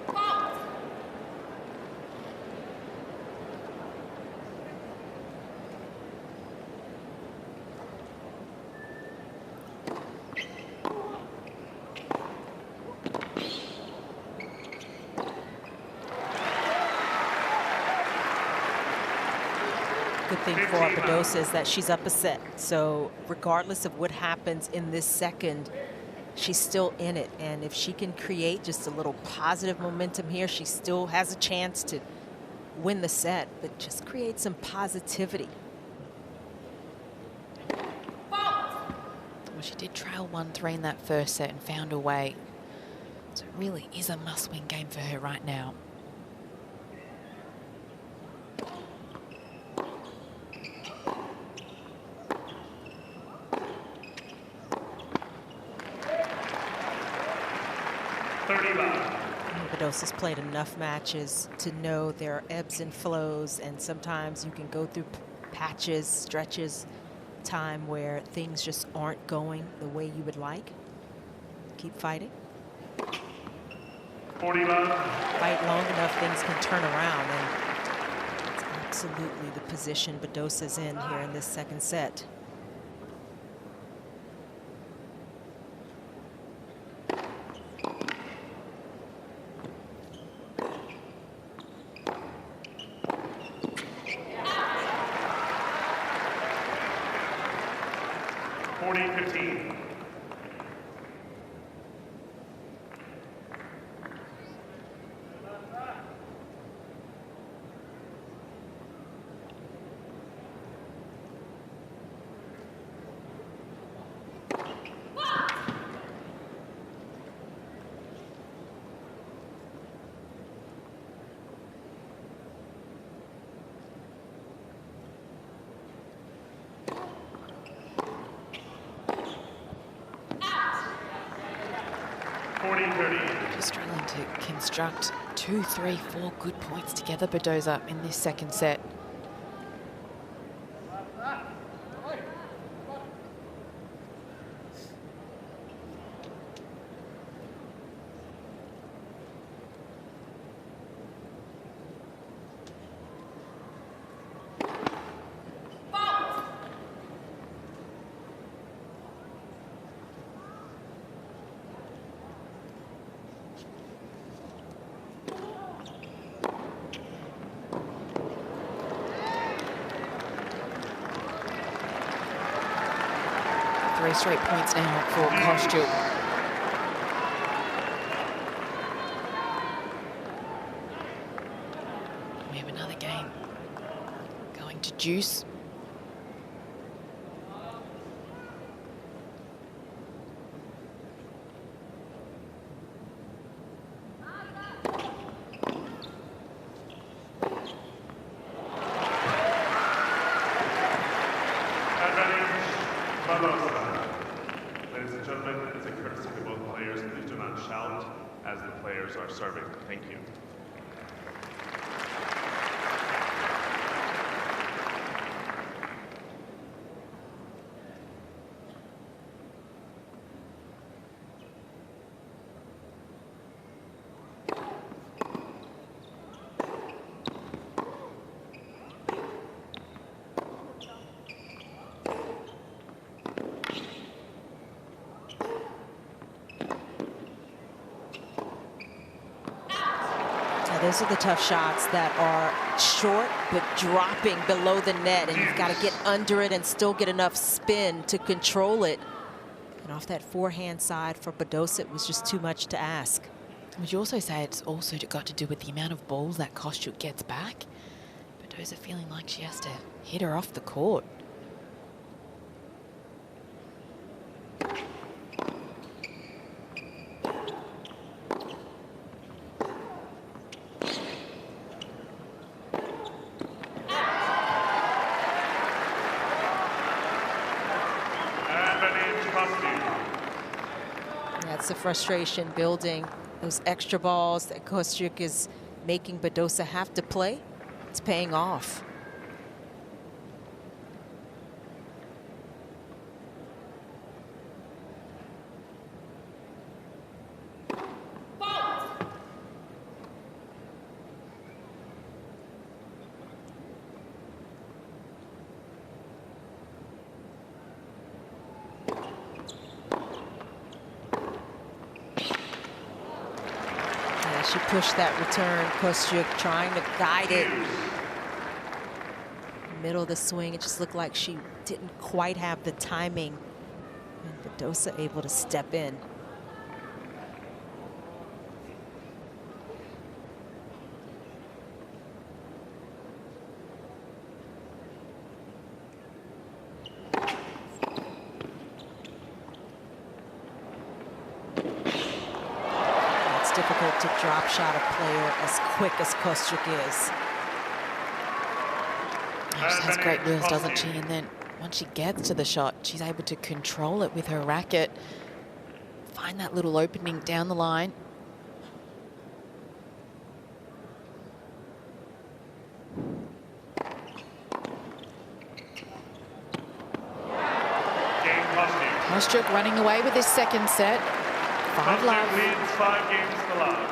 Good thing for Badosa is that she's up a set. So regardless of what happens in this second, she's still in it. And if she can create just a little positive momentum here, she still has a chance to win the set, but just create some positivity. Well, she did trail 1-3 in that first set and found a way. So it really is a must-win game for her right now. Badosa's played enough matches to know there are ebbs and flows, and sometimes you can go through patches, stretches, time where things just aren't going the way you would like. Keep fighting. 40 love. Fight long enough, things can turn around, and it's absolutely the position Badosa's in here in this second set. Just struggling to construct 2, 3, 4 good points together, Badosa, in this second set. 3 straight points now for Kostyuk. We have another game going to deuce. Ladies and gentlemen, as a courtesy to both players, please do not shout as the players are serving. Thank you. Those are the tough shots that are short but dropping below the net, and you've got to get under it and still get enough spin to control it. And off that forehand side for Badosa, it was just too much to ask. Would you also say it's also got to do with the amount of balls that Kostyuk gets back? Badosa feeling like she has to hit her off the court. That's the frustration building. Those extra balls that Kostyuk is making Badosa have to play. It's paying off. She pushed that return. Kostyuk trying to guide it. Middle of the swing, it just looked like she didn't quite have the timing. And Badosa able to step in. Difficult to drop shot a player as quick as Kostyuk is. She has great wheels, doesn't she? And then once she gets to the shot, she's able to control it with her racket. Find that little opening down the line. Kostyuk running away with this second set. 5 love. Leads 5 games to love.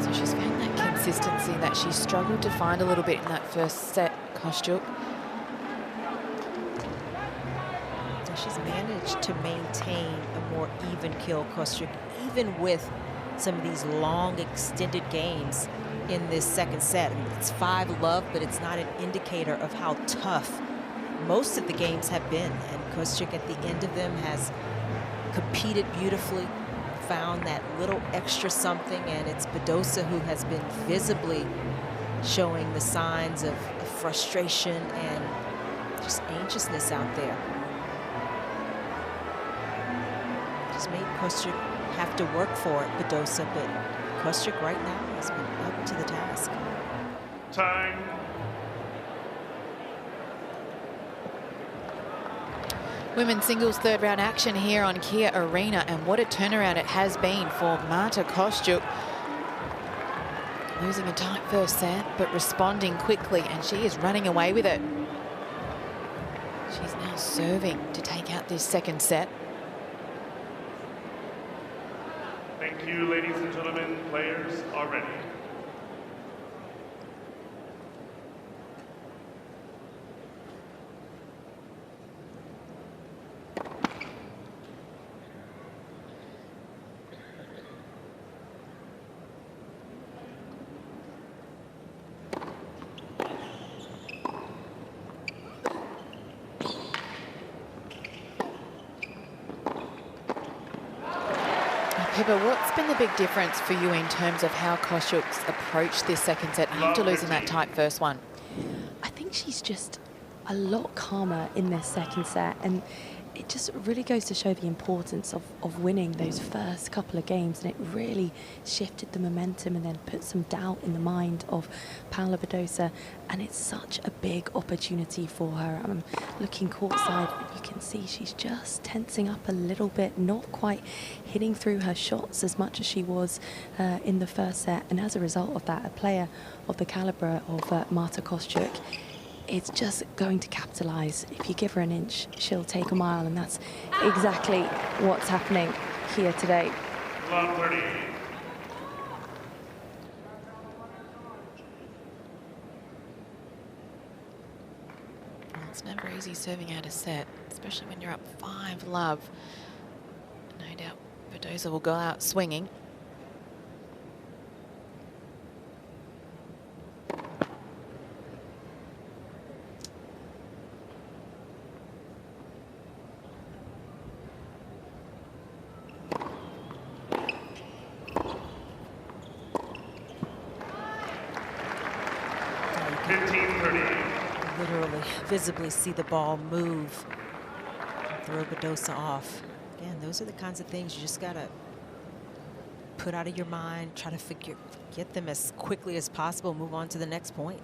So she's found that consistency that she struggled to find a little bit in that first set, Kostyuk. So she's managed to maintain a more even kill, Kostyuk, even with some of these long extended games in this second set. I mean, it's 5 love, but it's not an indicator of how tough most of the games have been. And Kostyuk at the end of them has competed beautifully, found that little extra something, and it's Badosa who has been visibly showing the signs of frustration and just anxiousness out there. Just made Kostyuk have to work for it, Badosa, but Kostyuk right now has been up to the task. Time. Women's singles third round action here on Kia Arena, and what a turnaround it has been for Marta Kostyuk. Losing a tight first set, but responding quickly, and she is running away with it. She's now serving to take out this second set. Thank you, ladies and gentlemen. Players are ready. Pippa, what's been the big difference for you in terms of how Kostyuk's approached this second set after losing that tight first one? I think she's just a lot calmer in this second set, and it just really goes to show the importance of winning those first couple of games, and it really shifted the momentum and then put some doubt in the mind of Paula Badosa, and it's such a big opportunity for her. I'm looking courtside, and you can see she's just tensing up a little bit, not quite hitting through her shots as much as she was in the first set, and as a result of that, a player of the calibre of Marta Kostyuk, it's just going to capitalise. If you give her an inch, she'll take a mile, and that's exactly what's happening here today. Love 30. Well, it's never easy serving out a set, especially when you're up 5-love. No doubt Badosa will go out swinging. Literally, visibly see the ball move and throw Badosa off. Again, those are the kinds of things you just gotta put out of your mind, try to get them as quickly as possible, move on to the next point.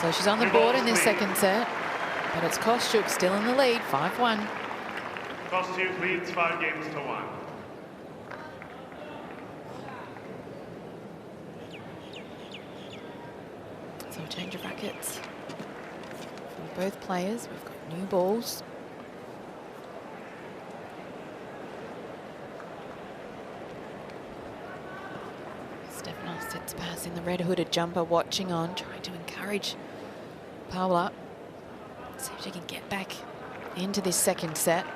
So she's on the board in this second set, but it's Kostyuk still in the lead, 5-1. Kostyuk leads 5 games to 1. So a change of rackets for both players. We've got new balls. Stefanos sets pass in the red hooded jumper, watching on, trying to encourage Paula. See if she can get back into this second set.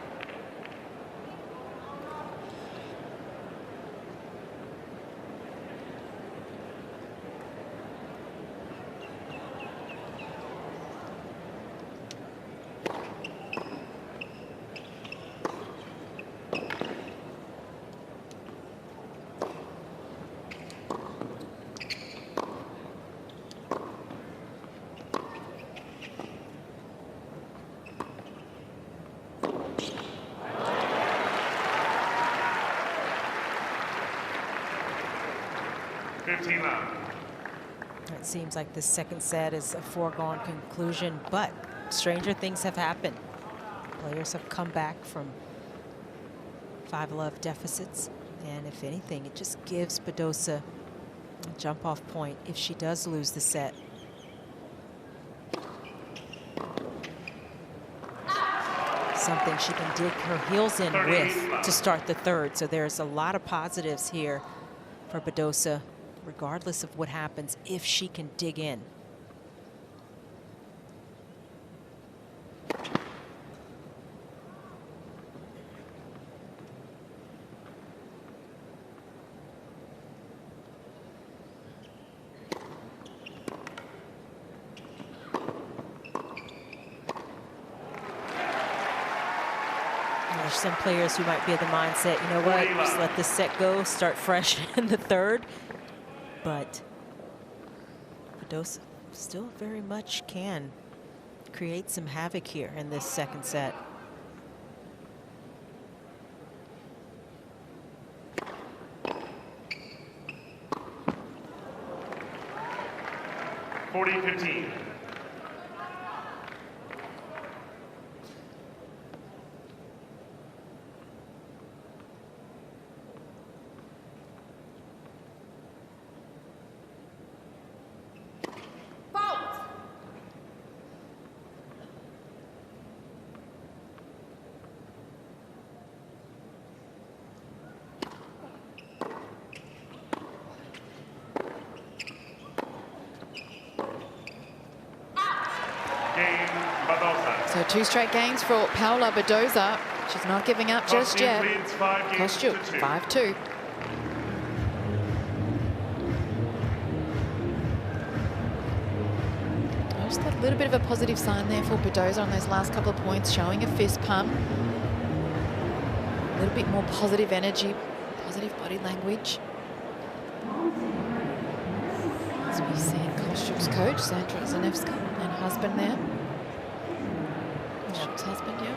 It seems like this second set is a foregone conclusion, but stranger things have happened. Players have come back from 5-love deficits, and if anything, it just gives Badosa a jump-off point if she does lose the set. Something she can dig her heels in with to start the third. So there's a lot of positives here for Badosa, regardless of what happens, if she can dig in. There's some players who might be of the mindset, you know what, just let this set go, start fresh in the third. But Badosa still very much can create some havoc here in this second set. (40-15). 2 straight games for Paula Badosa. She's not giving up just yet. Kostyuk, 5-2. Just a little bit of a positive sign there for Badosa on those last couple of points, showing a fist pump. A little bit more positive energy, positive body language. As we've seen Kostyuk's coach, Sandra Zanevska, and husband there. Kostyuk's husband, yeah.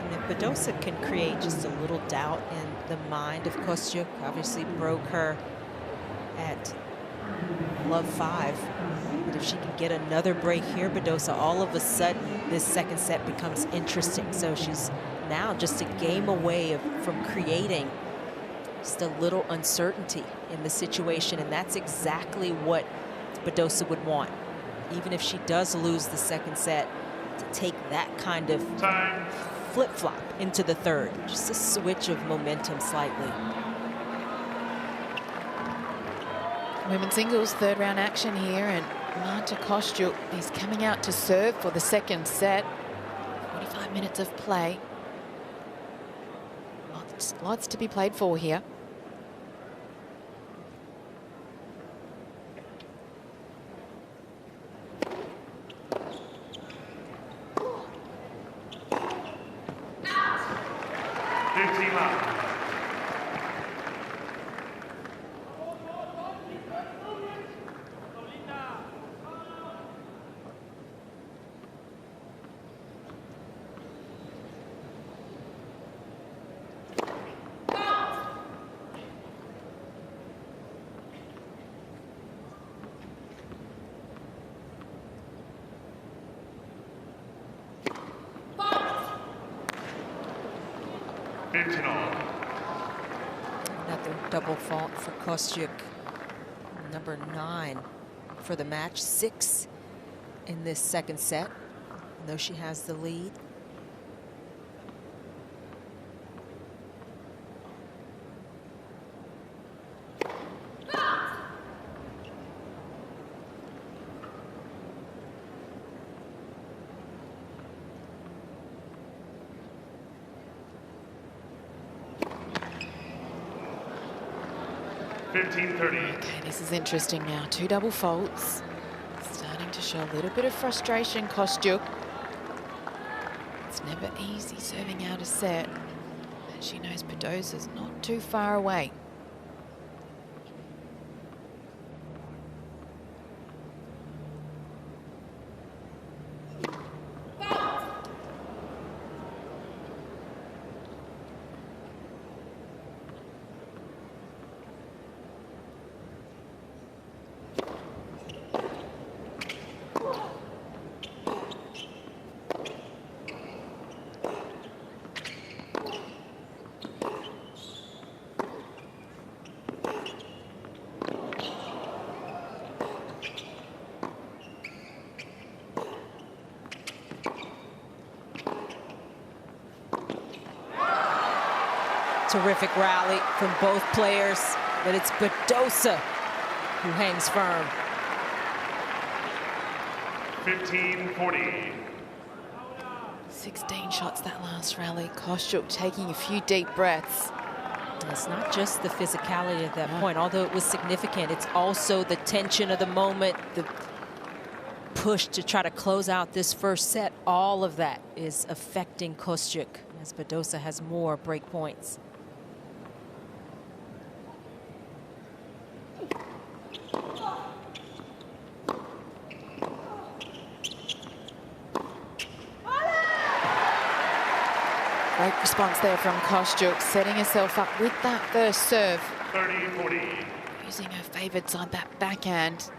And if Badosa can create just a little doubt in the mind of Kostyuk, obviously broke her at love 5. But if she can get another break here, Badosa, all of a sudden, this second set becomes interesting. So she's now just a game away from creating just a little uncertainty in the situation. And that's exactly what Badosa would want, even if she does lose the second set, to take that kind of flip-flop into the third. Just a switch of momentum slightly. Women's singles, 3rd round action here, and Marta Kostyuk is coming out to serve for the second set. 45 minutes of play. Lots to be played for here. Another double fault for Kostyuk. Number 9 for the match, 6 in this second set, though she has the lead. Okay, this is interesting now. 2 double faults. Starting to show a little bit of frustration, Kostyuk. It's never easy serving out a set. And she knows Badosa's not too far away. Terrific rally from both players, but it's Badosa who hangs firm. 15-40. 16 shots that last rally. Kostyuk taking a few deep breaths. It's not just the physicality at that point, although it was significant. It's also the tension of the moment, the push to try to close out this first set. All of that is affecting Kostyuk as Badosa has more break points. Great response there from Kostyuk, setting herself up with that first serve. 30-40. Using her favoured side, that backhand,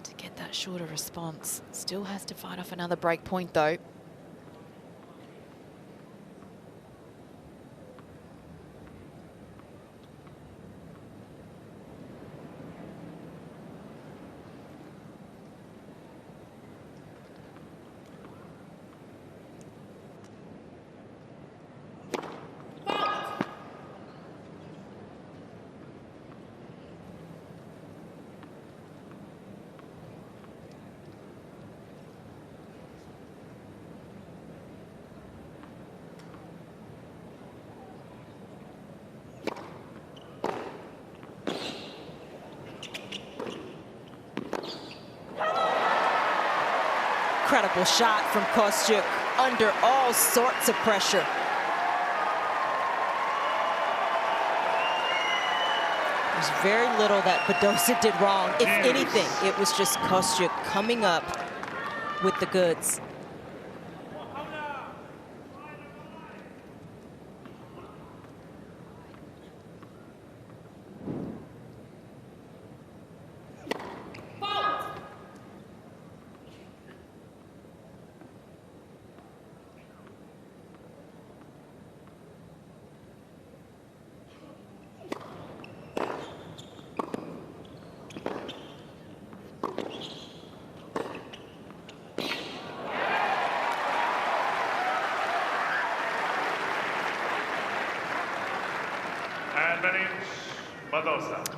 to get that shorter response. Still has to fight off another break point though. Incredible shot from Kostyuk under all sorts of pressure. There's very little that Badosa did wrong. If anything, it was just Kostyuk coming up with the goods.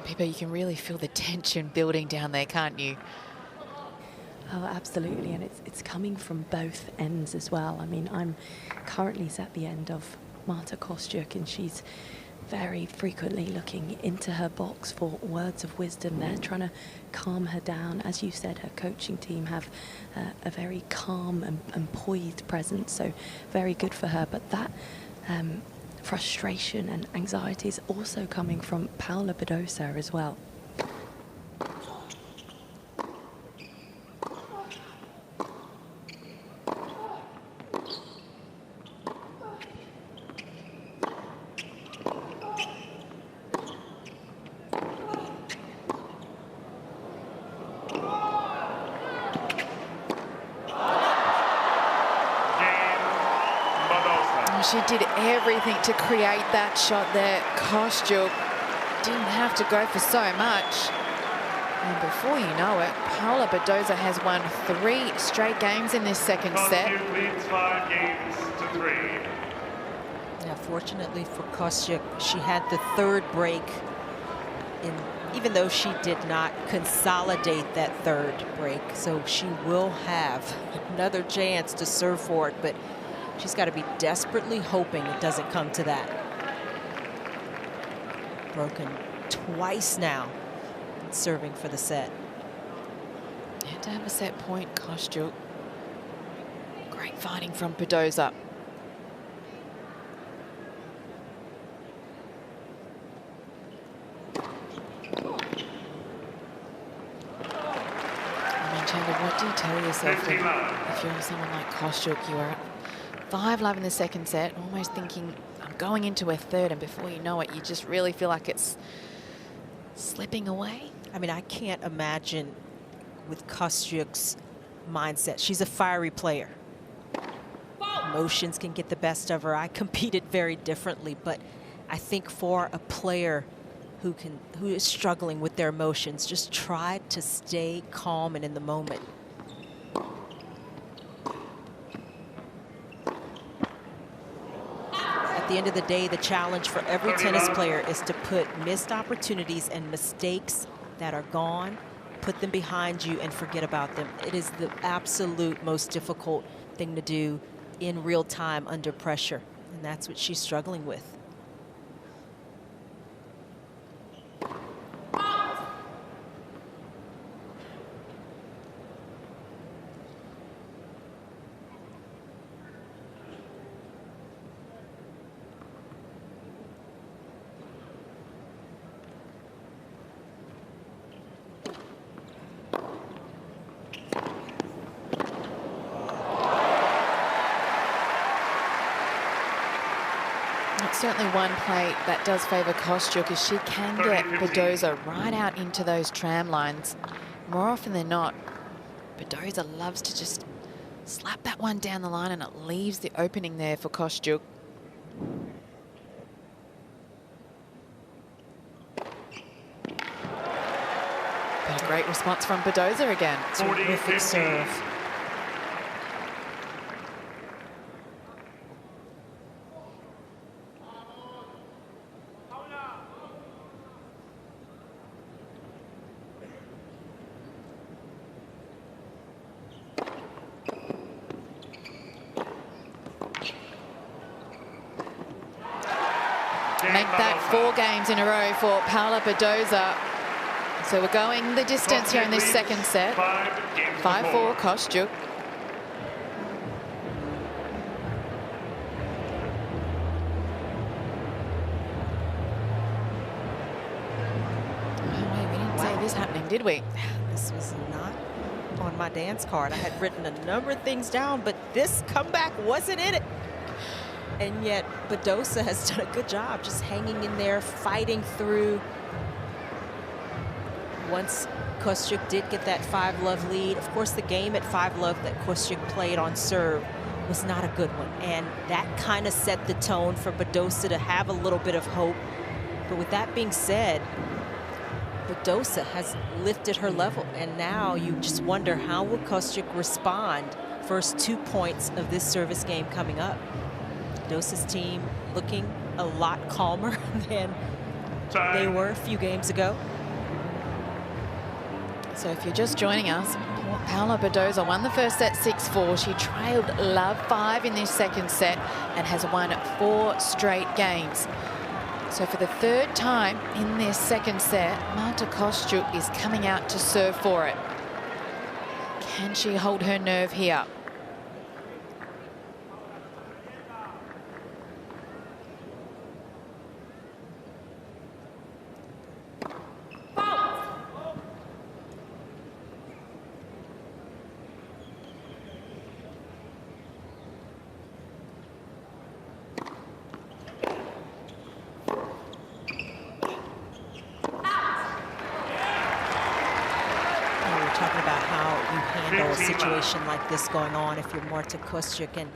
Pippa, you can really feel the tension building down there, can't you? Oh, absolutely, and it's coming from both ends as well. I mean, I'm currently at the end of Marta Kostyuk, and she's very frequently looking into her box for words of wisdom there, trying to calm her down. As you said, her coaching team have a very calm and poised presence, so very good for her. But that frustration and anxiety is also coming from Paula Badosa as well. She did everything to create that shot there. Kostyuk didn't have to go for so much. And before you know it, Paula Badosa has won 3 straight games in this second set. Kostyuk leads 5 games to 3. Yeah, fortunately for Kostyuk, she had the third break, even though she did not consolidate that third break. So she will have another chance to serve for it, but she's got to be desperately hoping it doesn't come to that. Broken twice now, serving for the set. Had to have a set point, Kostyuk. Great fighting from Badosa. I mean, Chandler, what do you tell yourself when, if you're someone like Kostyuk, you are at 5-love in the second set, almost thinking, I'm going into a third, and before you know it, you just really feel like it's slipping away? I mean, I can't imagine with Kostyuk's mindset. She's a fiery player. Emotions can get the best of her. I competed very differently, but I think for a player who is struggling with their emotions, just try to stay calm and in the moment. At the end of the day, the challenge for every tennis player is to put missed opportunities and mistakes that are gone, put them behind you and forget about them. It is the absolute most difficult thing to do in real time under pressure, and that's what she's struggling with. Certainly one play that does favour Kostyuk is she can get Badosa right out into those tram lines. More often than not, Badosa loves to just slap that one down the line, and it leaves the opening there for Kostyuk. But a great response from Badosa again. Terrific serve. Make that 4 games in a row for Paula Badosa. So we're going the distance here in this second set. 5-4 Kostyuk. this happening, did we? This was not on my dance card. I had written a number of things down, but this comeback wasn't in it. And yet Badosa has done a good job just hanging in there, fighting through. Once Kostyuk did get that 5-love lead, of course the game at 5-love that Kostyuk played on serve was not a good one. And that kind of set the tone for Badosa to have a little bit of hope. But with that being said, Badosa has lifted her level. And now you just wonder, how will Kostyuk respond? First 2 points of this service game coming up. Badosa's team looking a lot calmer than they were a few games ago. So if you're just joining us, Paula Badosa won the first set 6-4. She trailed love 5 in this second set and has won 4 straight games. So for the 3rd time in this second set, Marta Kostyuk is coming out to serve for it. Can she hold her nerve here? Situation like this going on if you're Marta Kostyuk. And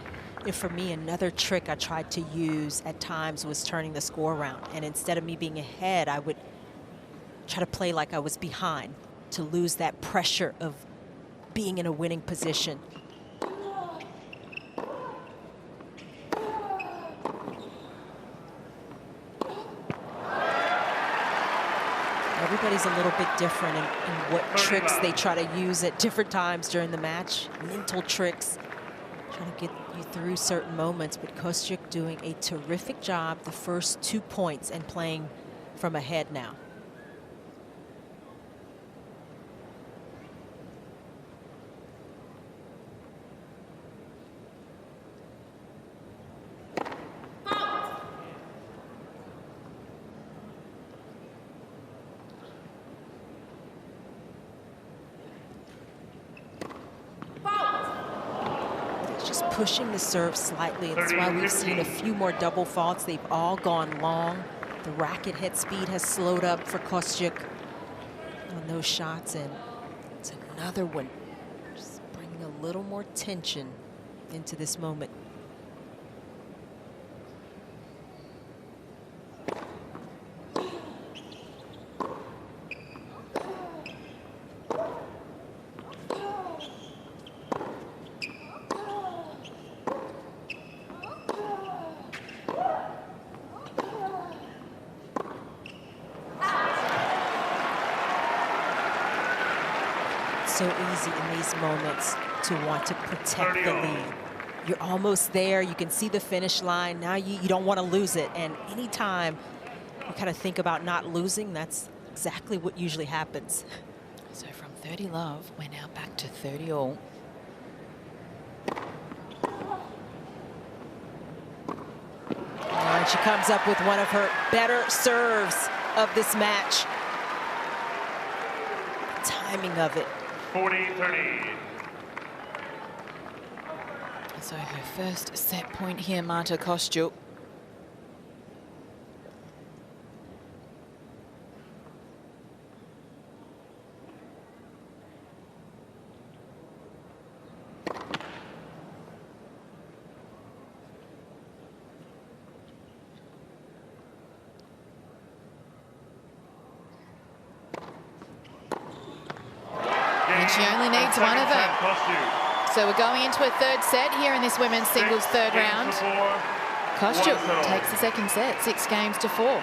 if for me, another trick I tried to use at times was turning the score around, and instead of me being ahead, I would try to play like I was behind to lose that pressure of being in a winning position. Everybody's a little bit different in what tricks they try to use at different times during the match. Mental tricks, trying to get you through certain moments. But Kostyuk doing a terrific job the first 2 points and playing from ahead now. Pushing the serve slightly. That's why we've seen a few more double faults. They've all gone long. The racket head speed has slowed up for Kostyuk on those shots, and it's another one. Just bringing a little more tension into this moment. So easy in these moments to want to protect the lead. You're almost there. You can see the finish line. Now you don't want to lose it. And anytime you kind of think about not losing, that's exactly what usually happens. So from 30 love, we're now back to 30 all. And she comes up with one of her better serves of this match. The timing of it. 40-30. So her first set point here, Marta Kostyuk. She only needs one of them. So we're going into a 3rd set here in this women's singles 3rd round. Kostyuk takes the 2nd set, 6-4.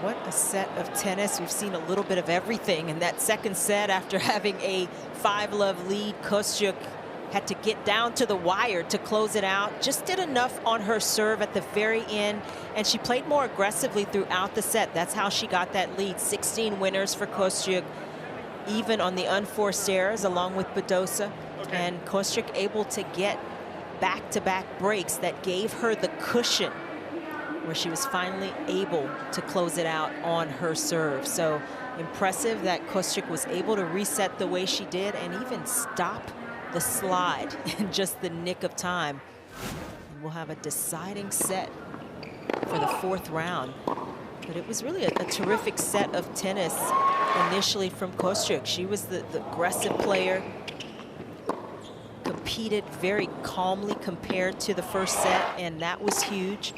What a set of tennis. We've seen a little bit of everything in that 2nd set after having a 5-love lead. Kostyuk had to get down to the wire to close it out. Just did enough on her serve at the very end, and she played more aggressively throughout the set. That's how she got that lead. 16 winners for Kostyuk, even on the unforced errors, along with Badosa. And Kostyuk able to get back-to-back breaks that gave her the cushion where she was finally able to close it out on her serve. So impressive that Kostyuk was able to reset the way she did and even stop the slide in just the nick of time. And we'll have a deciding set for the 4th round. But it was really a terrific set of tennis initially from Kostyuk. She was the aggressive player, competed very calmly compared to the first set, and that was huge.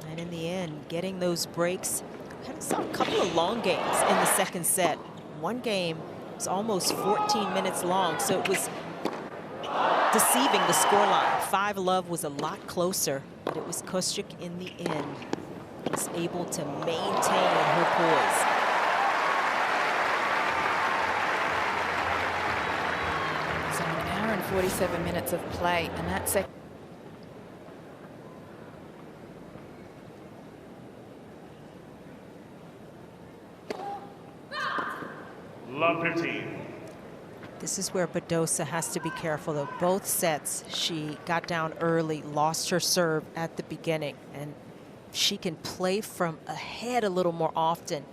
And in the end, getting those breaks. I saw a couple of long games in the second set. One game was almost 14 minutes long, so it was deceiving the scoreline. 5-love was a lot closer, but it was Kostyuk in the end was able to maintain her poise. So an hour and 47 minutes of play, and that second. Love 15. This is where Badosa has to be careful, though. Both sets, she got down early, lost her serve at the beginning, and she can play from ahead a little more often,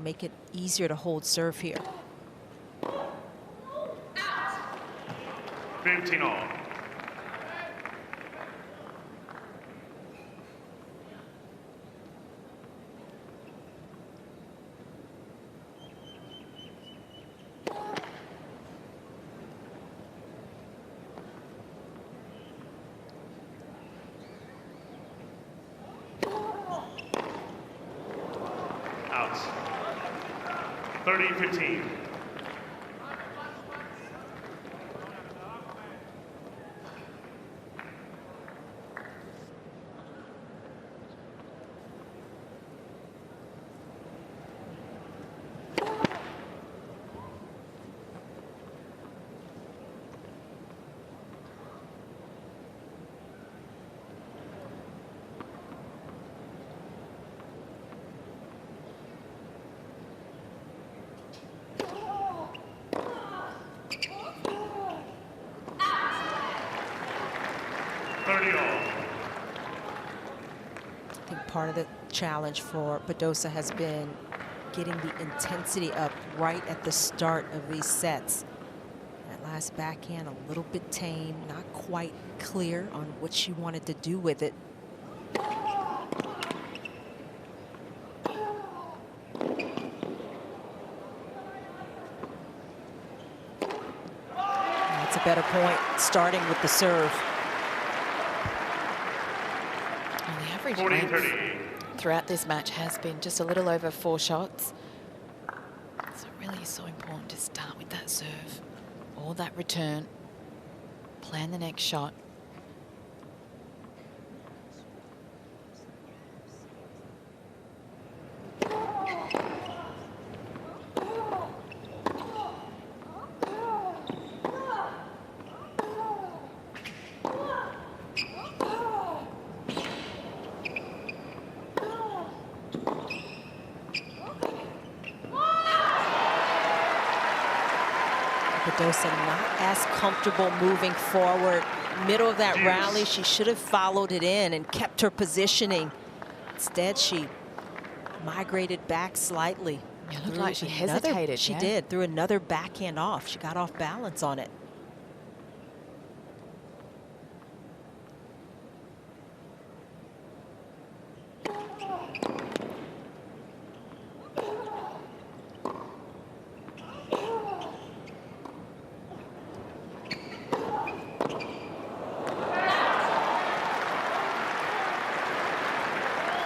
make it easier to hold serve here. 15 all. Out. 30-15. I think part of the challenge for Badosa has been getting the intensity up right at the start of these sets. That last backhand a little bit tame, not quite clear on what she wanted to do with it. That's a better point, starting with the serve. The average length throughout this match has been just a little over 4 shots. So it really is so important to start with that serve or that return, plan the next shot. Badosa not as comfortable moving forward. Middle of that rally, she should have followed it in and kept her positioning. Instead, she migrated back slightly. It looked like she hesitated. She did, threw another backhand off. She got off balance on it.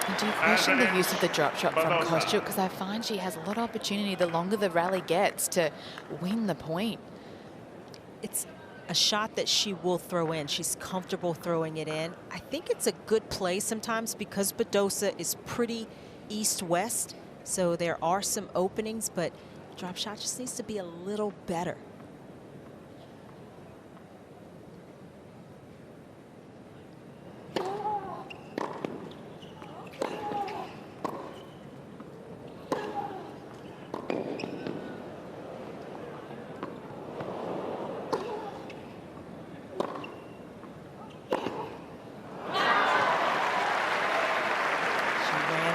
I do question the use of the drop shot from Kostyuk, because I find she has a lot of opportunity the longer the rally gets to win the point. It's a shot that she will throw in. She's comfortable throwing it in. I think it's a good play sometimes because Badosa is pretty east-west, so there are some openings, but drop shot just needs to be a little better.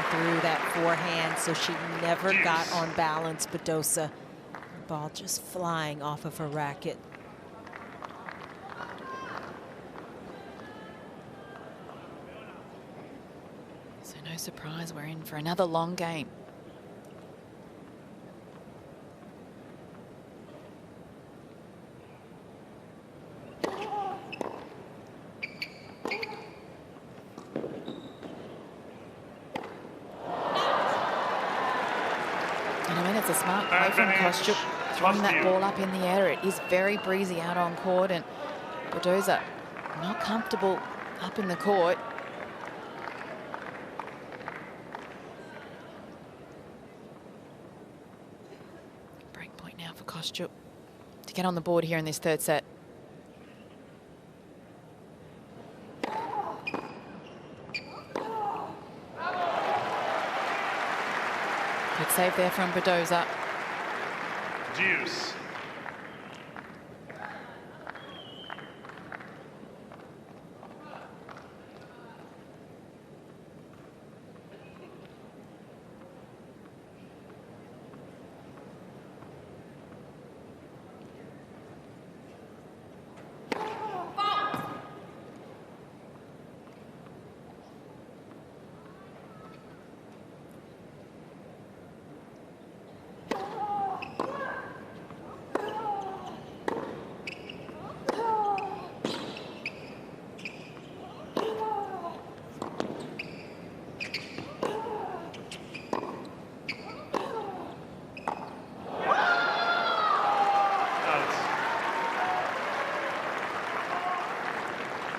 Through that forehand, so she never got on balance. Badosa, the ball just flying off of her racket. So no surprise, we're in for another long game. It's a smart play from Kostyuk, throwing that ball up in the air. It is very breezy out on court, and Badosa not comfortable up in the court. Break point now for Kostyuk to get on the board here in this third set. Good save there from Badosa. Deuce.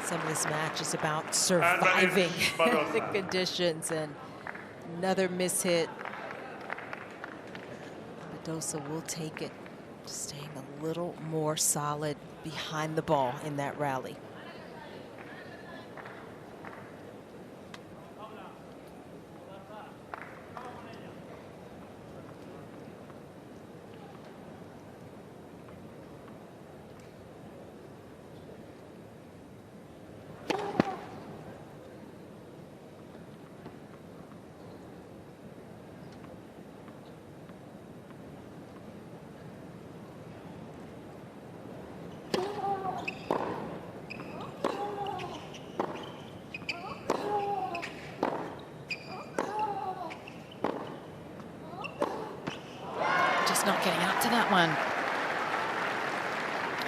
Some of this match is about surviving the conditions, and another mishit. Badosa will take it, staying a little more solid behind the ball in that rally. Not getting up to that one.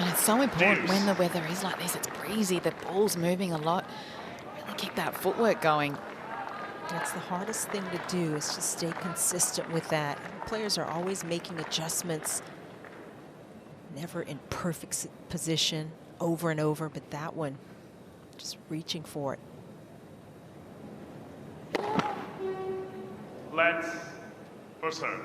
And it's so important when the weather is like this. It's breezy, the ball's moving a lot. Really keep that footwork going. That's the hardest thing to do, is to stay consistent with that. Players are always making adjustments, never in perfect position over and over, but that one, just reaching for it. Let's for serve.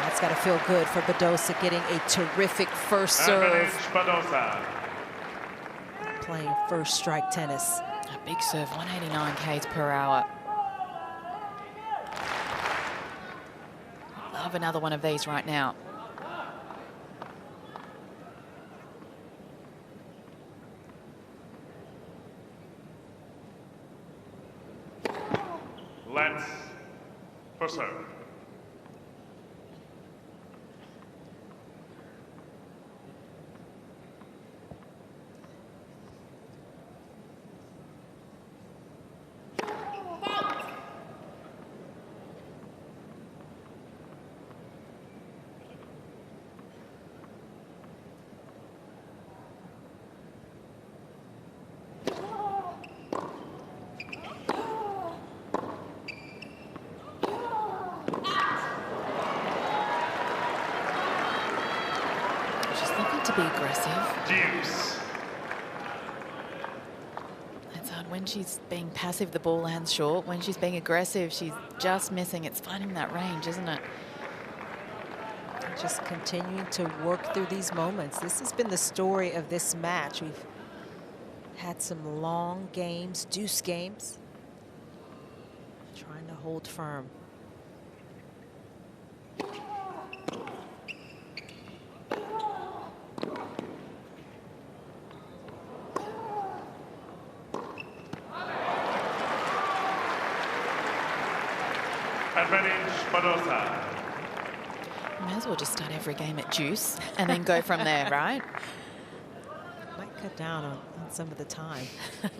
It's got to feel good for Badosa, getting a terrific first serve. Badosa. Playing first strike tennis. A big serve, 189 k's per hour. Love another one of these right now. Let's for serve. To be aggressive. Deuce. That's when she's being passive, the ball lands short. When she's being aggressive, she's just missing. It's finding that range, isn't it? Just continuing to work through these moments. This has been the story of this match. We've had some long games, deuce games. Trying to hold firm. Advantage, Badosa. May as well just start every game at deuce and then go from there, right? Might cut down on some of the time. Game,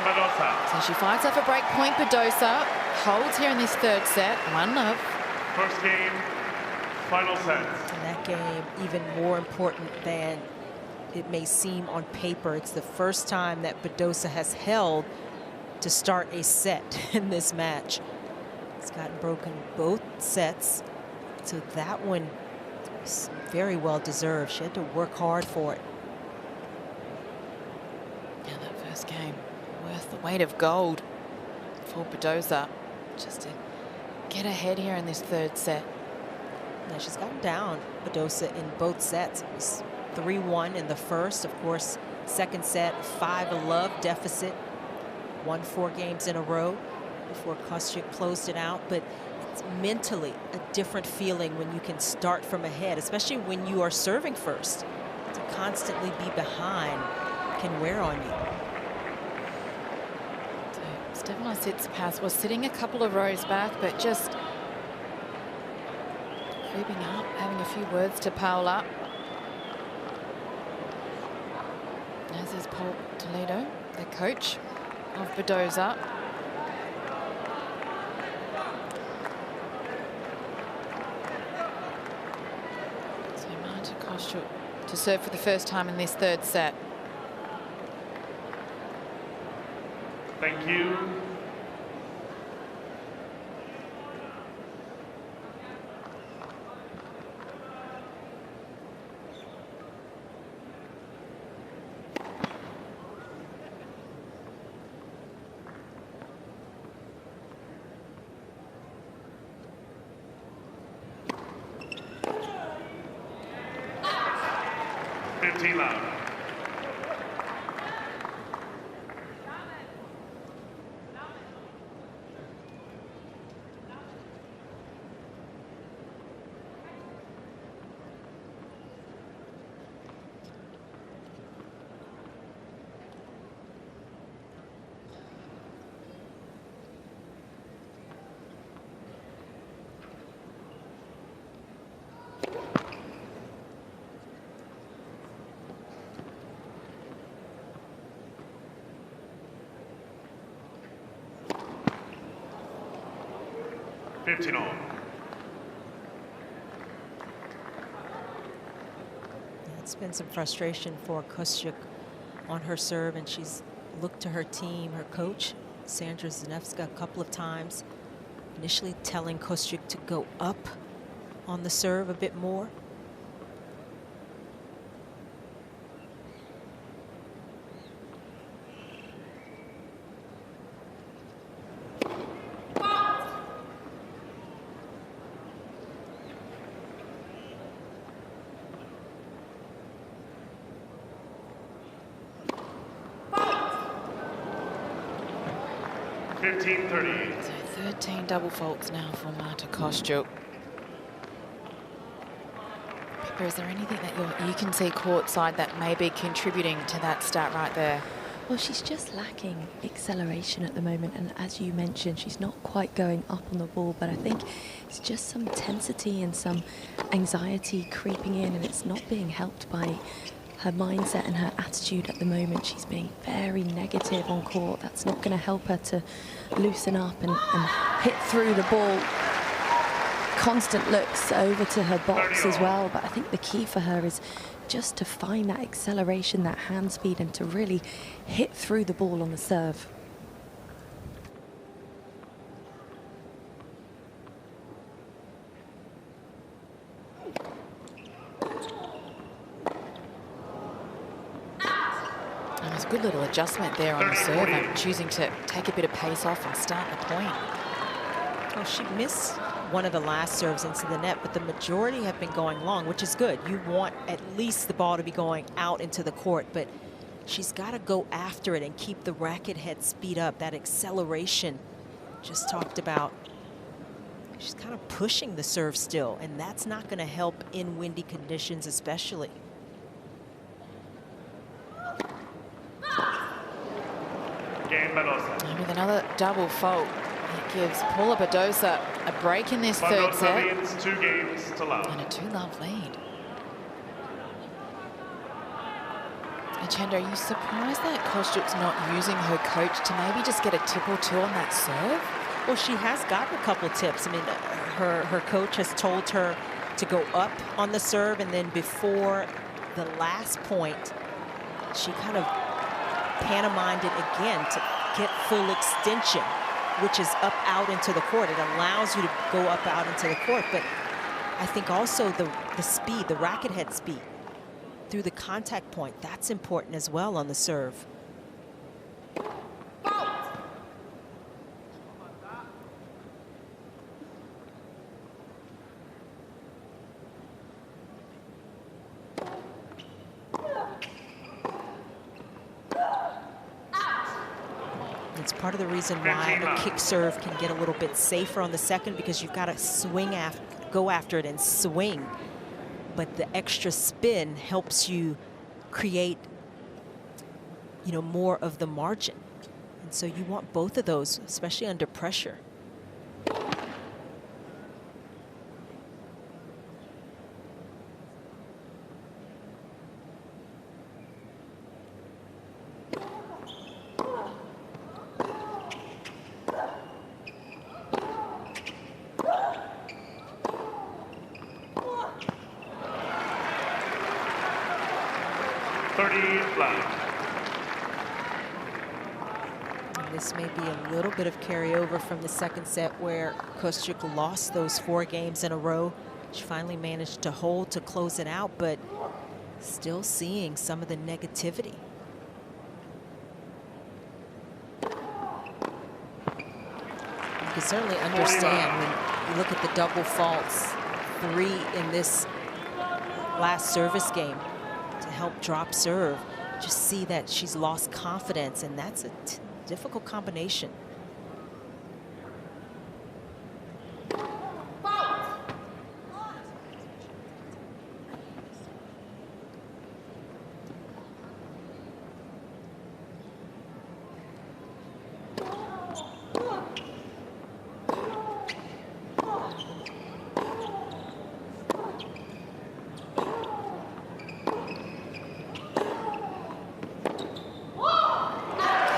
Badosa. So she fights off a break point. Badosa holds here in this third set. 1-love. First game, final set. And that game even more important than it may seem on paper. It's the first time that Badosa has held to start a set in this match. It's gotten broken both sets. So that one is very well deserved. She had to work hard for it. Yeah, that first game worth the weight of gold for Badosa. Just to get ahead here in this third set. Now she's gotten down, Badosa, in both sets. It was 3-1 in the first. Of course, second set, 5-love deficit. Won 4 games in a row before Kostyuk closed it out. But it's mentally a different feeling when you can start from ahead, especially when you are serving first. To constantly be behind can wear on you. Stefanos Tsitsipas was sitting a couple of rows back, but just creeping up, having a few words to Paula. As is Paul Toledo, the coach of Badosa. So Marta Kostyuk to serve for the first time in this third set. Thank you. Love. It's been some frustration for Kostyuk on her serve, and she's looked to her team, her coach, Sandra Zanevska, a couple of times, initially telling Kostyuk to go up on the serve a bit more. So 13 double faults now for Marta Kostyuk. Pippa, is there anything that you can see courtside that may be contributing to that stat right there? Well, she's just lacking acceleration at the moment, and as you mentioned, she's not quite going up on the ball, but I think it's just some tensity and some anxiety creeping in, and it's not being helped by her mindset and her attitude at the moment. She's being very negative on court. That's not going to help her to loosen up and hit through the ball. Constant looks over to her box as well, but I think the key for her is just to find that acceleration, that hand speed, and to really hit through the ball on the serve. There's a good little adjustment there on the serve. I'm choosing to take a bit of pace off and start the point. Well, she missed one of the last serves into the net, but the majority have been going long, which is good. You want at least the ball to be going out into the court, but she's got to go after it and keep the racket head speed up. That acceleration just talked about. She's kind of pushing the serve still, and that's not going to help in windy conditions especially. Cain Badosa. And with another double fault, it gives Paula Badosa a break in this third Badosa set. leads 2 games to love. And a 2-love lead. And Chandra, are you surprised that Kostyuk's not using her coach to maybe just get a tip or two on that serve? Well, she has gotten a couple tips. I mean, her coach has told her to go up on the serve, and then before the last point, she kind of pantomimed it again to get full extension, which is up out into the court. It allows you to go up out into the court, but I think also the speed, the racket head speed through the contact point, that's important as well on the serve. It's part of the reason why a kick serve can get a little bit safer on the second, because you've got to swing after, go after it and swing. But the extra spin helps you create, you know, more of the margin. And so you want both of those, especially under pressure. This may be a little bit of carryover from the second set where Kostyuk lost those 4 games in a row. She finally managed to hold to close it out, but still seeing some of the negativity. You can certainly understand when you look at the double faults, 3 in this last service game to help drop serve. Just see that she's lost confidence, and that's a difficult combination.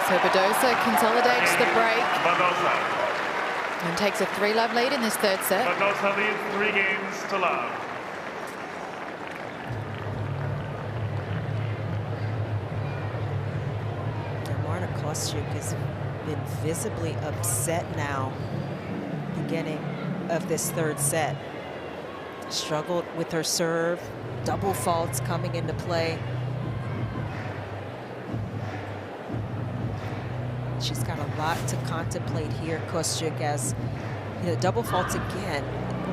So Badosa consolidates the break and takes a 3-love lead in this third set. Badosa leads 3 games to love. Marta Kostyuk has been visibly upset now, beginning of this third set. Struggled with her serve, double faults coming into play. She's got a lot to contemplate here, Kostyuk, as you know, double faults again.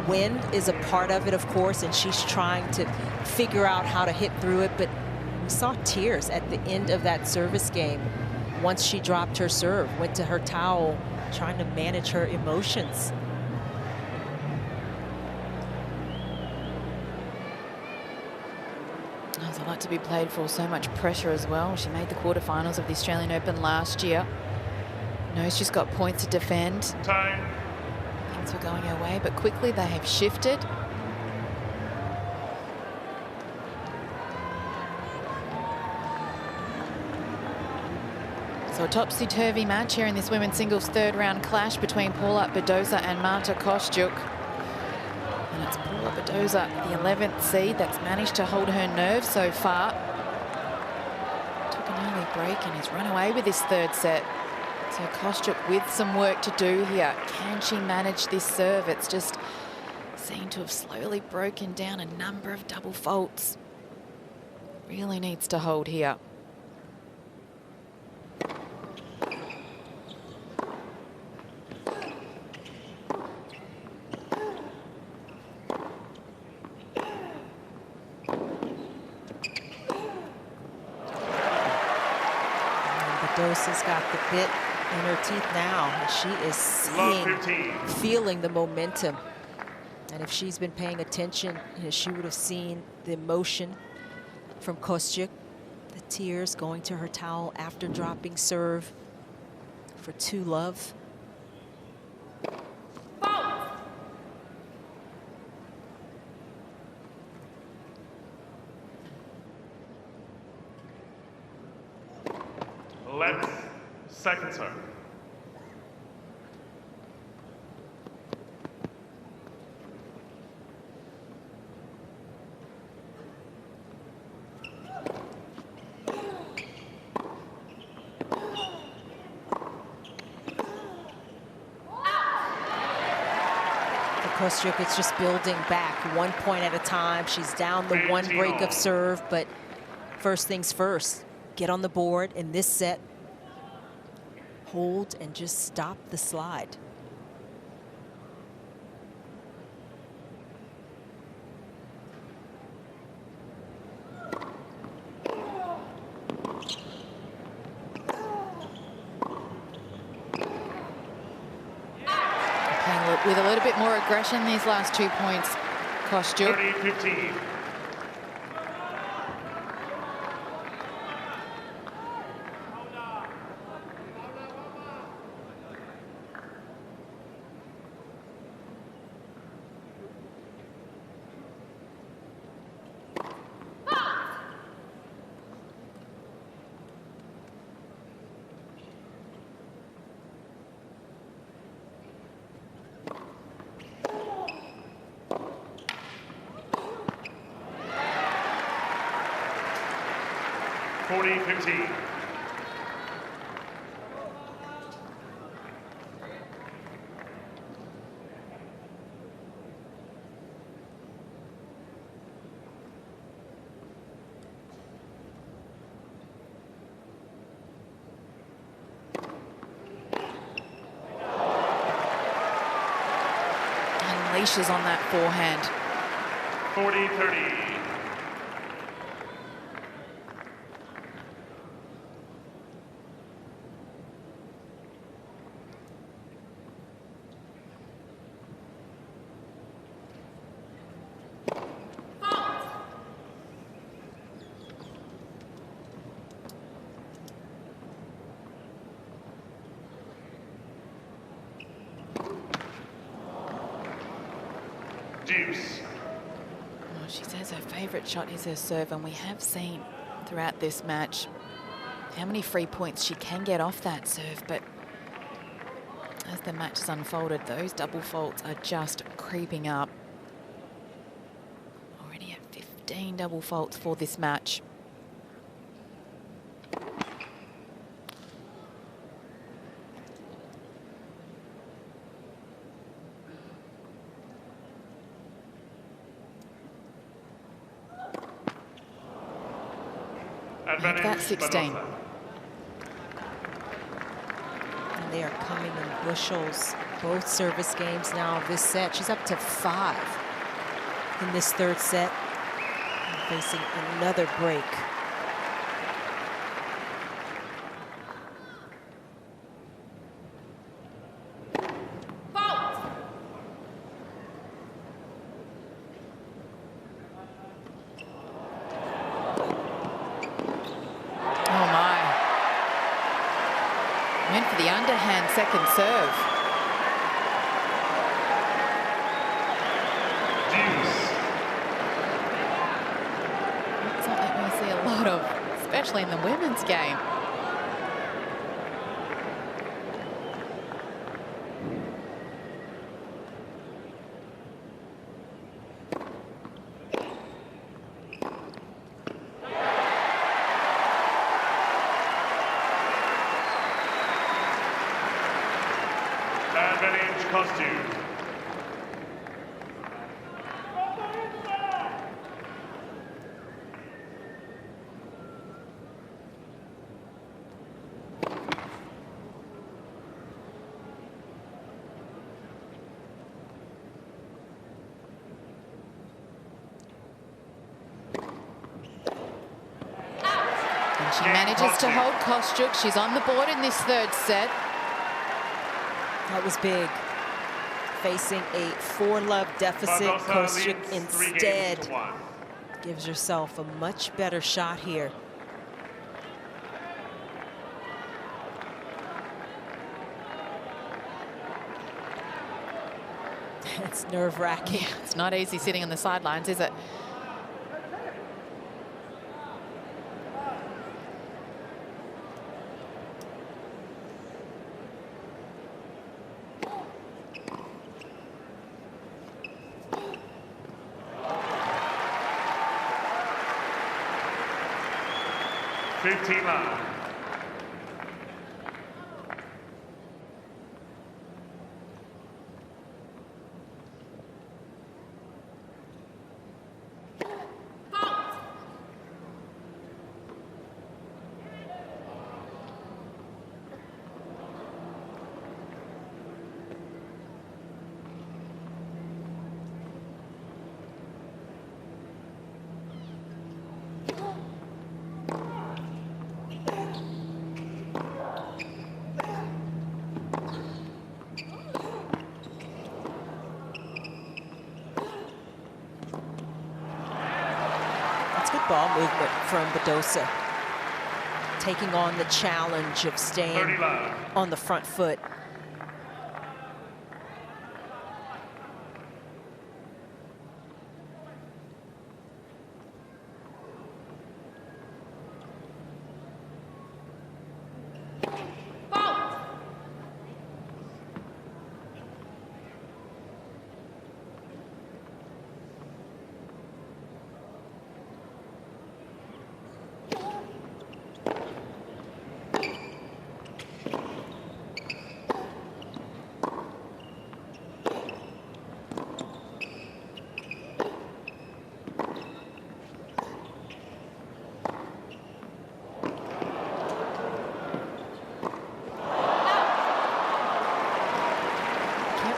Wind is a part of it, of course, and she's trying to figure out how to hit through it, but we saw tears at the end of that service game. Once she dropped her serve, went to her towel, trying to manage her emotions. There's a lot to be played for, so much pressure as well. She made the quarterfinals of the Australian Open last year. Knows she's got points to defend. Time. Things were going her way, but quickly they have shifted. So a topsy-turvy match here in this women's singles third round clash between Paula Badosa and Marta Kostyuk. And it's Paula Badosa, the 11th seed, that's managed to hold her nerve so far. Took an early break and has run away with this third set. So Kostyuk with some work to do here. Can she manage this serve? It's just seemed to have slowly broken down a number of double faults. Really needs to hold here. Badosa's got the bit in her teeth now, and she is feeling the momentum. And if she's been paying attention, she would have seen the emotion from Kostyuk, the tears going to her towel after dropping serve for 2-love. Let's second serve. Kostyuk, it's just building back 1 point at a time. She's down the 1 break of serve, but first things first, get on the board in this set, hold and just stop the slide. With a little bit more aggression these last 2 points, Kostyuk. 30-15. Unleashes on that forehand. 40-30. Deuce. Well, she says her favourite shot is her serve, and we have seen throughout this match how many free points she can get off that serve, but as the match has unfolded, those double faults are just creeping up. Already at 15 double faults for this match. Make that 16. And they are coming in bushels, both service games now of this set. She's up to 5 in this third set, and facing another break. Second serve. Deuce. That's something we see a lot of, especially in the women's game. Kostyuk. And she manages to hold Kostyuk. She's on the board in this third set. That was big. Facing a 4-love deficit, Kostyuk instead gives herself a much better shot here. It's nerve-wracking. Yeah, it's not easy sitting on the sidelines, is it? Love. Ball movement from Badosa, taking on the challenge of staying on the front foot.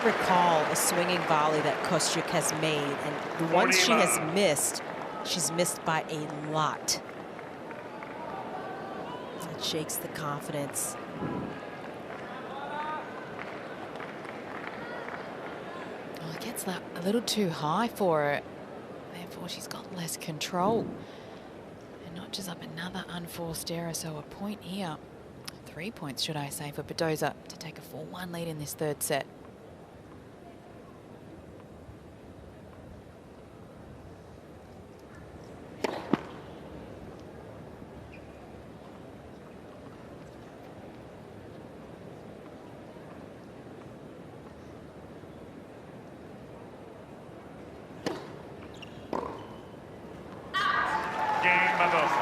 Recall a swinging volley that Kostyuk has made, and the ones she has missed, she's missed by a lot. That shakes the confidence. Well, it gets that a little too high for her. Therefore, she's got less control. And notches up another unforced error, so a point here. 3 points, should I say, for Badosa to take a 4-1 lead in this third set.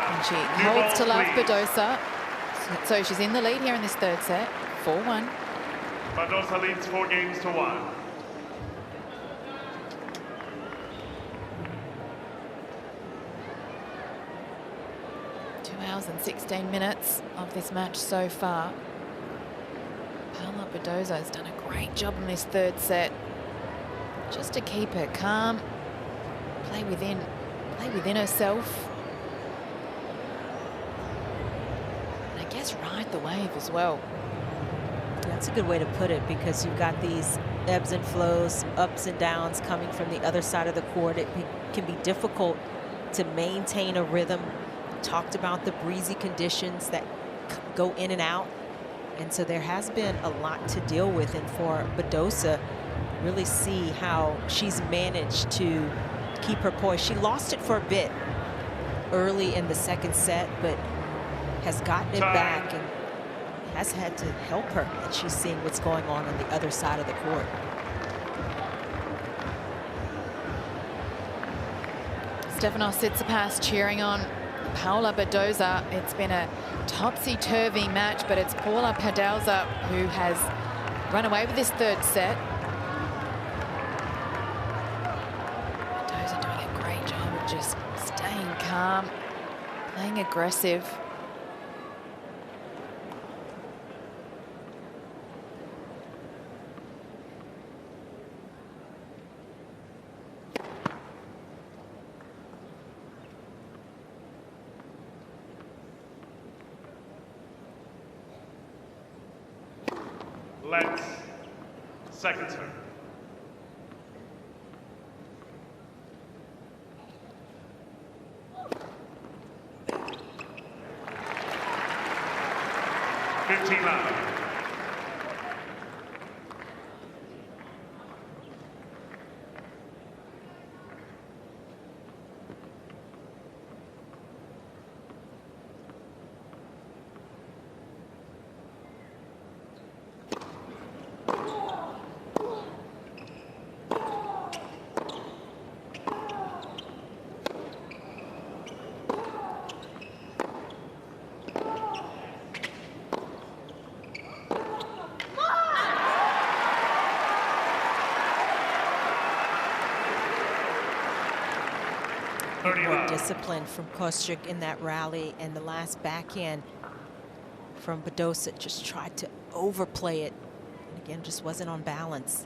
And she holds to love Badosa. So she's in the lead here in this third set, 4-1. Badosa leads 4 games to 1. Hours and 16 minutes of this match so far. Paula Badosa has done a great job in this third set, just to keep her calm, play within herself, and I guess ride the wave as well. That's a good way to put it, because you've got these ebbs and flows, ups and downs coming from the other side of the court. It can be difficult to maintain a rhythm. Talked about the breezy conditions that go in and out, and so there has been a lot to deal with, and for Badosa, really see how she's managed to keep her poise. She lost it for a bit early in the second set, but has gotten it back and has had to help her, and she's seeing what's going on the other side of the court. Stefanos Tsitsipas cheering on Paula Badosa. It's been a topsy-turvy match, but it's Paula Badosa who has run away with this third set. just staying calm, playing aggressive. Let's second serve. $15. More discipline from Kostyuk in that rally, and the last backhand from Badosa just tried to overplay it. And again, just wasn't on balance.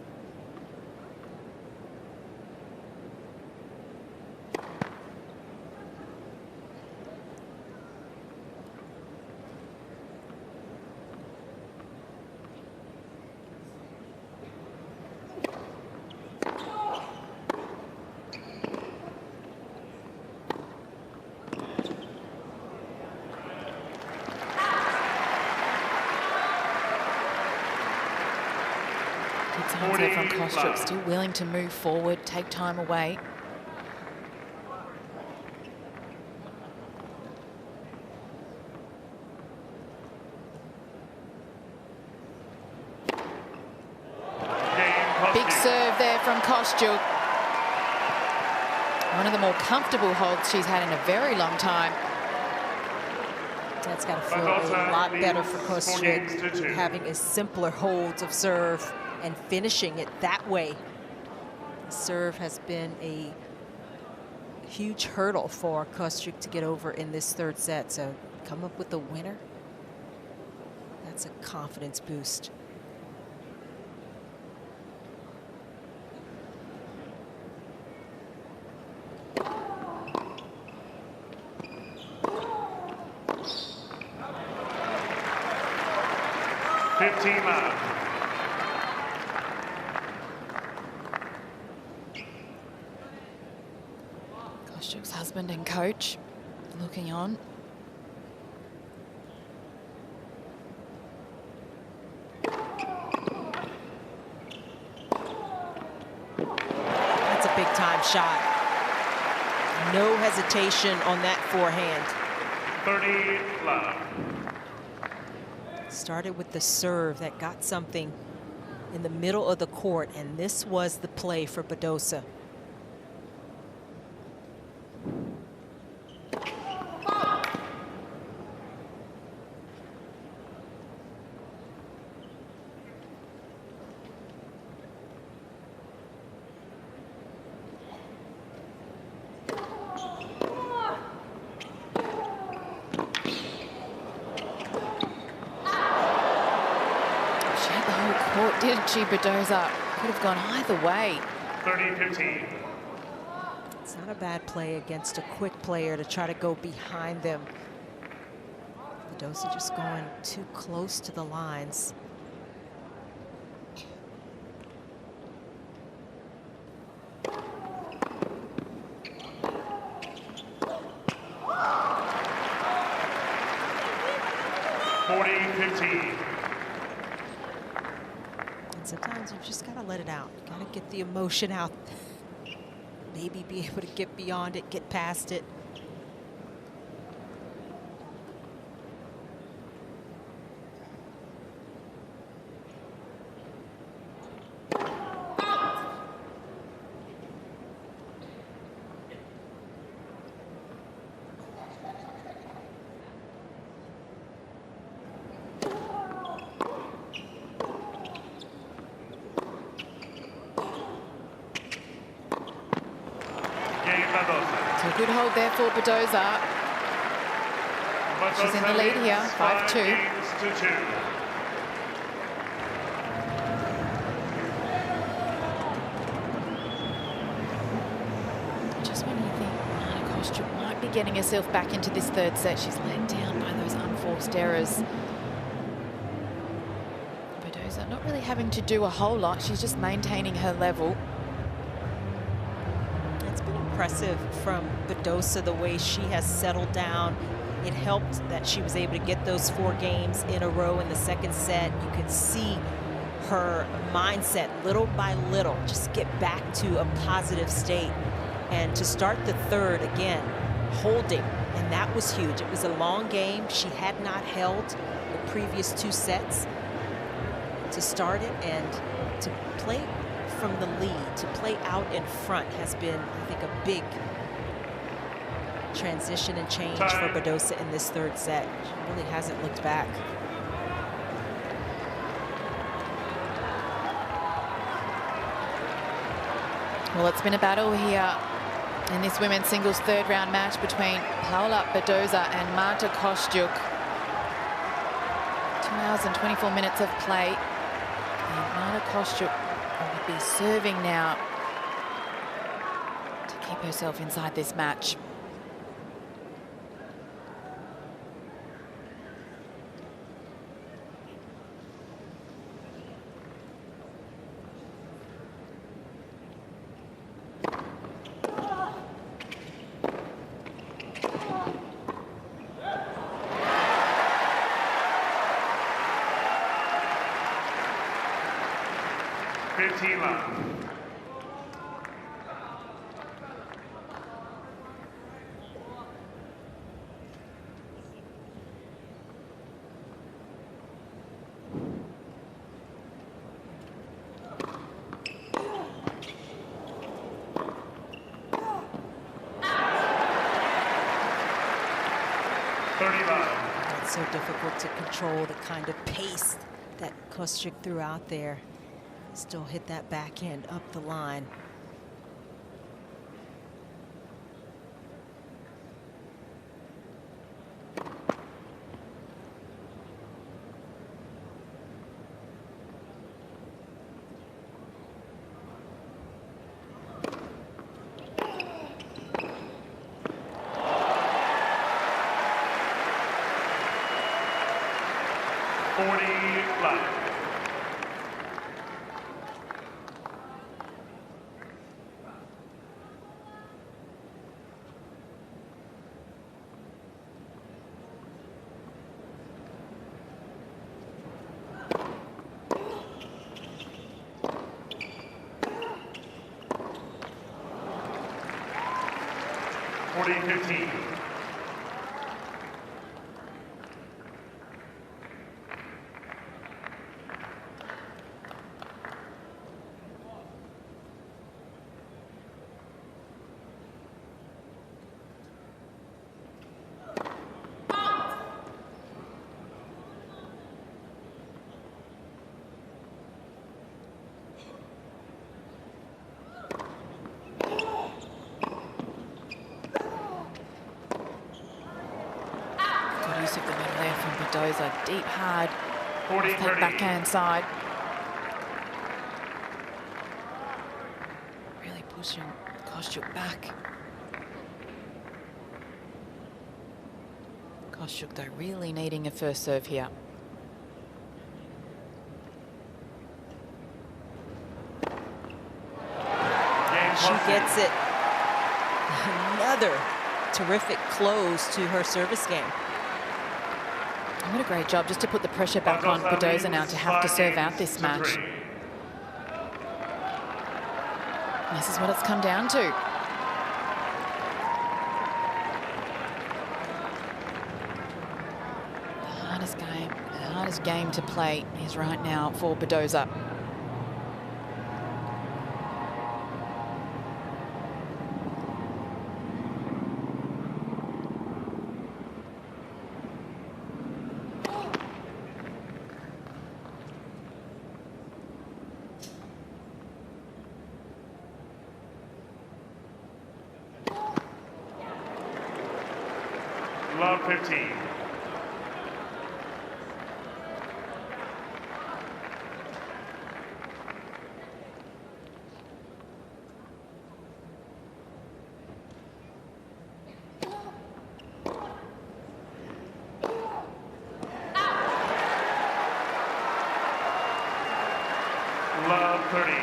From Kostyuk, still willing to move forward, take time away. Big serve there from Kostyuk. One of the more comfortable holds she's had in a very long time. That's got to feel a lot better for Kostyuk, having a simpler holds of serve and finishing it that way. Serve has been a huge hurdle for Kostyuk to get over in this third set. So come up with a winner, that's a confidence boost. Kostyuk's husband and coach looking on. That's a big time shot. No hesitation on that forehand. 30 love. Started with the serve that got something in the middle of the court, and this was the play for Badosa. Didn't she, Badosa? Could have gone either way. 30-15. It's not a bad play against a quick player to try to go behind them. Badosa just going too close to the lines. Sometimes you've just got to let it out. Got to get the emotion out. Maybe be able to get beyond it, get past it. Badosa. So a good hold there for Badosa. She's in the lead here, 5-2. Just when you think Marta Kostyuk might be getting herself back into this third set, she's let down by those unforced errors. Badosa not really having to do a whole lot, she's just maintaining her level. It's been impressive from Badosa, the way she has settled down. It helped that she was able to get those 4 games in a row in the second set. You could see her mindset little by little just get back to a positive state. And to start the third, again, holding, and that was huge. It was a long game. She had not held the previous 2 sets. To start it and to play from the lead, to play out in front has been, I think, a big transition and change for Badosa in this third set. She really hasn't looked back. Well, it's been a battle here in this women's singles third round match between Paula Badosa and Marta Kostyuk. 2 hours and 24 minutes of play. And Marta Kostyuk will be serving now to keep herself inside this match. It's so difficult to control the kind of pace that Kostyuk threw out there. Still hit that backhand up the line. Use of the middle there from Badosa, deep, hard, that backhand side. Really pushing Kostyuk back. Kostyuk, though, really needing a first serve here. She gets it. Another terrific close to her service game. What a great job just to put the pressure back on Badosa now to have to serve out this match. And this is what it's come down to. The hardest game to play is right now for Badosa. Love 15. Love 30.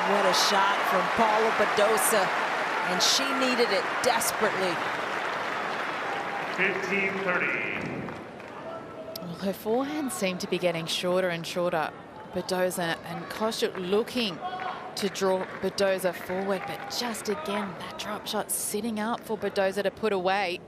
What a shot from Paula Badosa, and she needed it desperately. 15-30. Well, her forehands seem to be getting shorter and shorter. Badosa and Kostyuk looking to draw Badosa forward, but just again, that drop shot sitting up for Badosa to put away.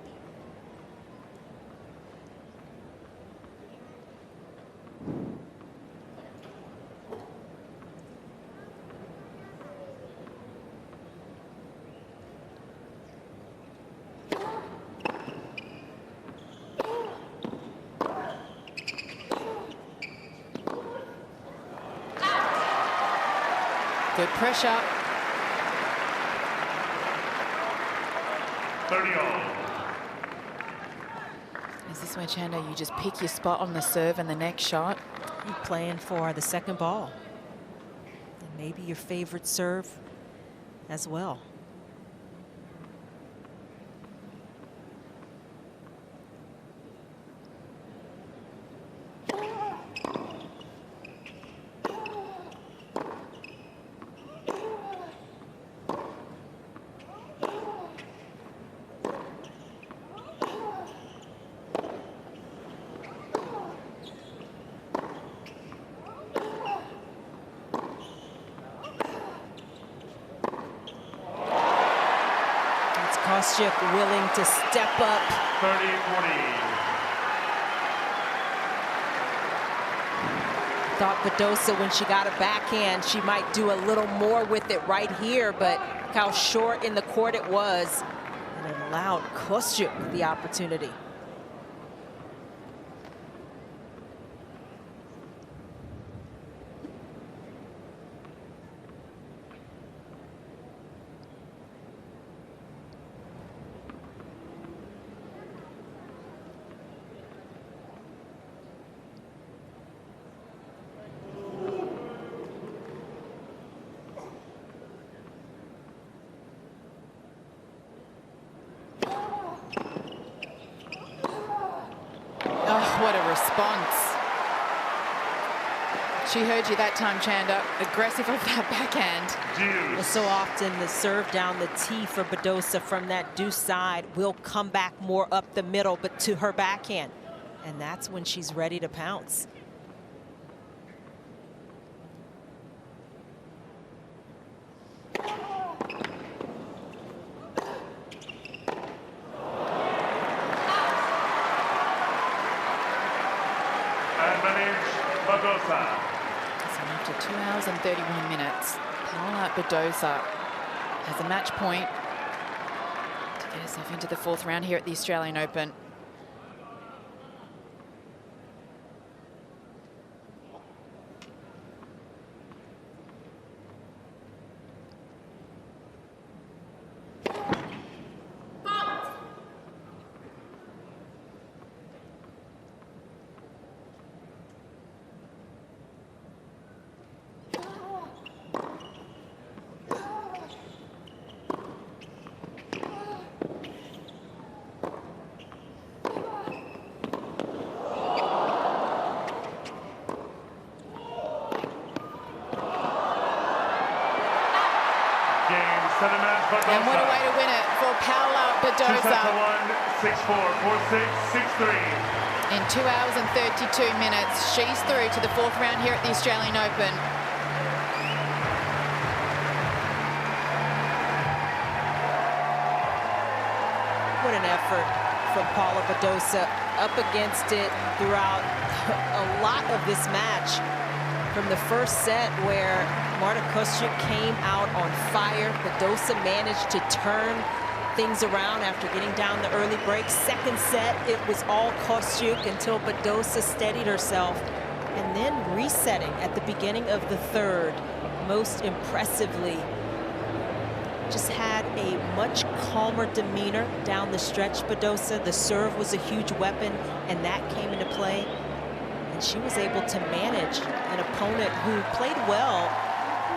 Good pressure. 30 all. Is this where, Chando, you just pick your spot on the serve and the next shot? You're playing for the second ball. And maybe your favorite serve as well. Kostyuk willing to step up. 30-40. Thought Badosa, when she got a backhand, she might do a little more with it right here, but how short in the court it was, and it allowed Kostyuk the opportunity. Oh, what a response. She heard you that time, Chanda. Aggressive of that backhand. Well, so often the serve down the tee for Badosa from that deuce side will come back more up the middle, but to her backhand. And that's when she's ready to pounce. Badosa. So after 2 hours and 31 minutes, Paula Badosa has a match point to get herself into the fourth round here at the Australian Open. And what a way to win it for Paula Badosa. 2-1, 6-4, 4-6, 6-3. In 2 hours and 32 minutes, she's through to the fourth round here at the Australian Open. Paula Badosa up against it throughout a lot of this match. From the first set where Marta Kostyuk came out on fire, Badosa managed to turn things around after getting down the early break. Second set, it was all Kostyuk until Badosa steadied herself, and then resetting at the beginning of the third, most impressively. Just had a much calmer demeanor down the stretch, Badosa. The serve was a huge weapon, and that came into play. And she was able to manage an opponent who played well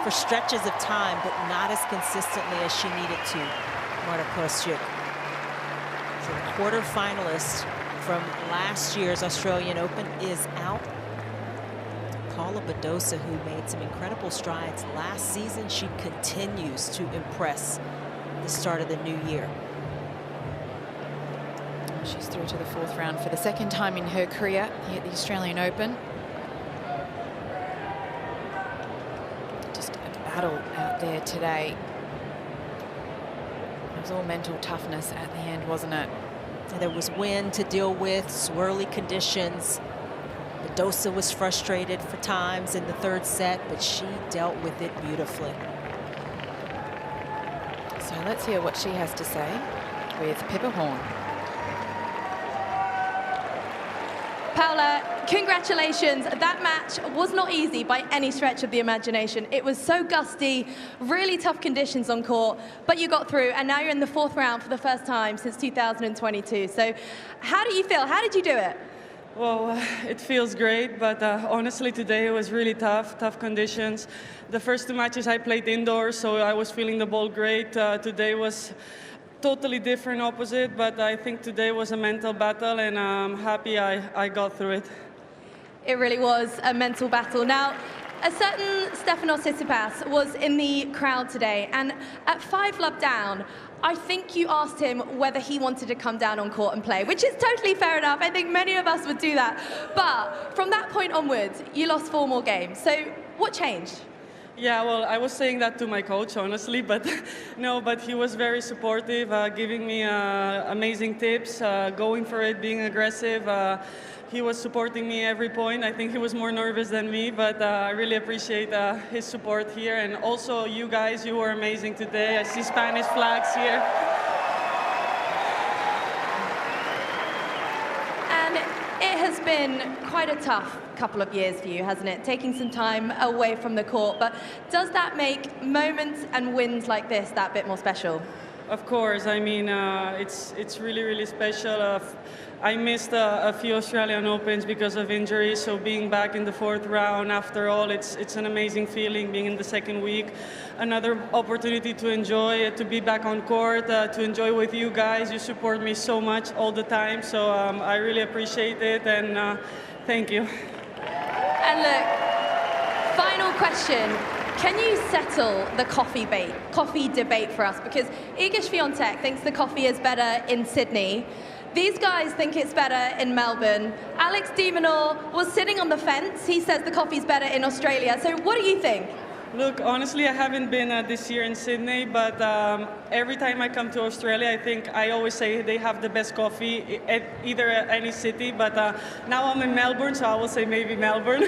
for stretches of time, but not as consistently as she needed to. Marta Kostyuk. So the quarterfinalist from last year's Australian Open is out. Paula Badosa, who made some incredible strides last season, she continues to impress the start of the new year. She's through to the fourth round for the second time in her career here at the Australian Open. Just a battle out there today. It was all mental toughness at the end, wasn't it? There was wind to deal with, swirly conditions. Badosa was frustrated for times in the third set, but she dealt with it beautifully. So let's hear what she has to say with Pippa Horn. Paula, congratulations. That match was not easy by any stretch of the imagination. It was so gusty, really tough conditions on court, but you got through, and now you're in the fourth round for the first time since 2022. So how do you feel? How did you do it? Well, it feels great, but honestly today it was really tough conditions. The first two matches I played indoors, so I was feeling the ball great. Today was totally different, opposite, but I think today was a mental battle, and I'm happy I got through it. It really was a mental battle. Now, a certain Stefanos Tsitsipas was in the crowd today, and at 5-love down, I think you asked him whether he wanted to come down on court and play, which is totally fair enough. I think many of us would do that. But from that point onwards, you lost 4 more games. So what changed? Yeah, well, I was saying that to my coach, honestly, but no, but he was very supportive, giving me amazing tips, going for it, being aggressive. He was supporting me every point. I think he was more nervous than me, but I really appreciate his support here. And also you guys, you were amazing today. I see Spanish flags here. And it has been quite a tough couple of years for you, hasn't it? Taking some time away from the court, but does that make moments and wins like this that bit more special? Of course, I mean, it's really, really special. I missed a few Australian Opens because of injuries, so being back in the fourth round after all, it's an amazing feeling being in the second week. Another opportunity to enjoy, to be back on court, to enjoy with you guys. You support me so much all the time, so I really appreciate it, and thank you. And look, final question. Can you settle the coffee debate for us? Because Iga Swiatek thinks the coffee is better in Sydney. These guys think it's better in Melbourne. Alex de Minaur was sitting on the fence. He says the coffee's better in Australia. So what do you think? Look, honestly, I haven't been this year in Sydney, but every time I come to Australia, I think I always say they have the best coffee at either any city, but now I'm in Melbourne, so I will say maybe Melbourne.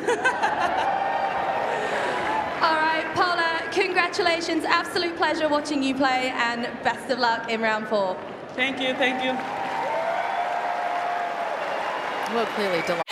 All right, Paula, congratulations. Absolute pleasure watching you play, and best of luck in round 4. Thank you, thank you. Well, clearly delighted.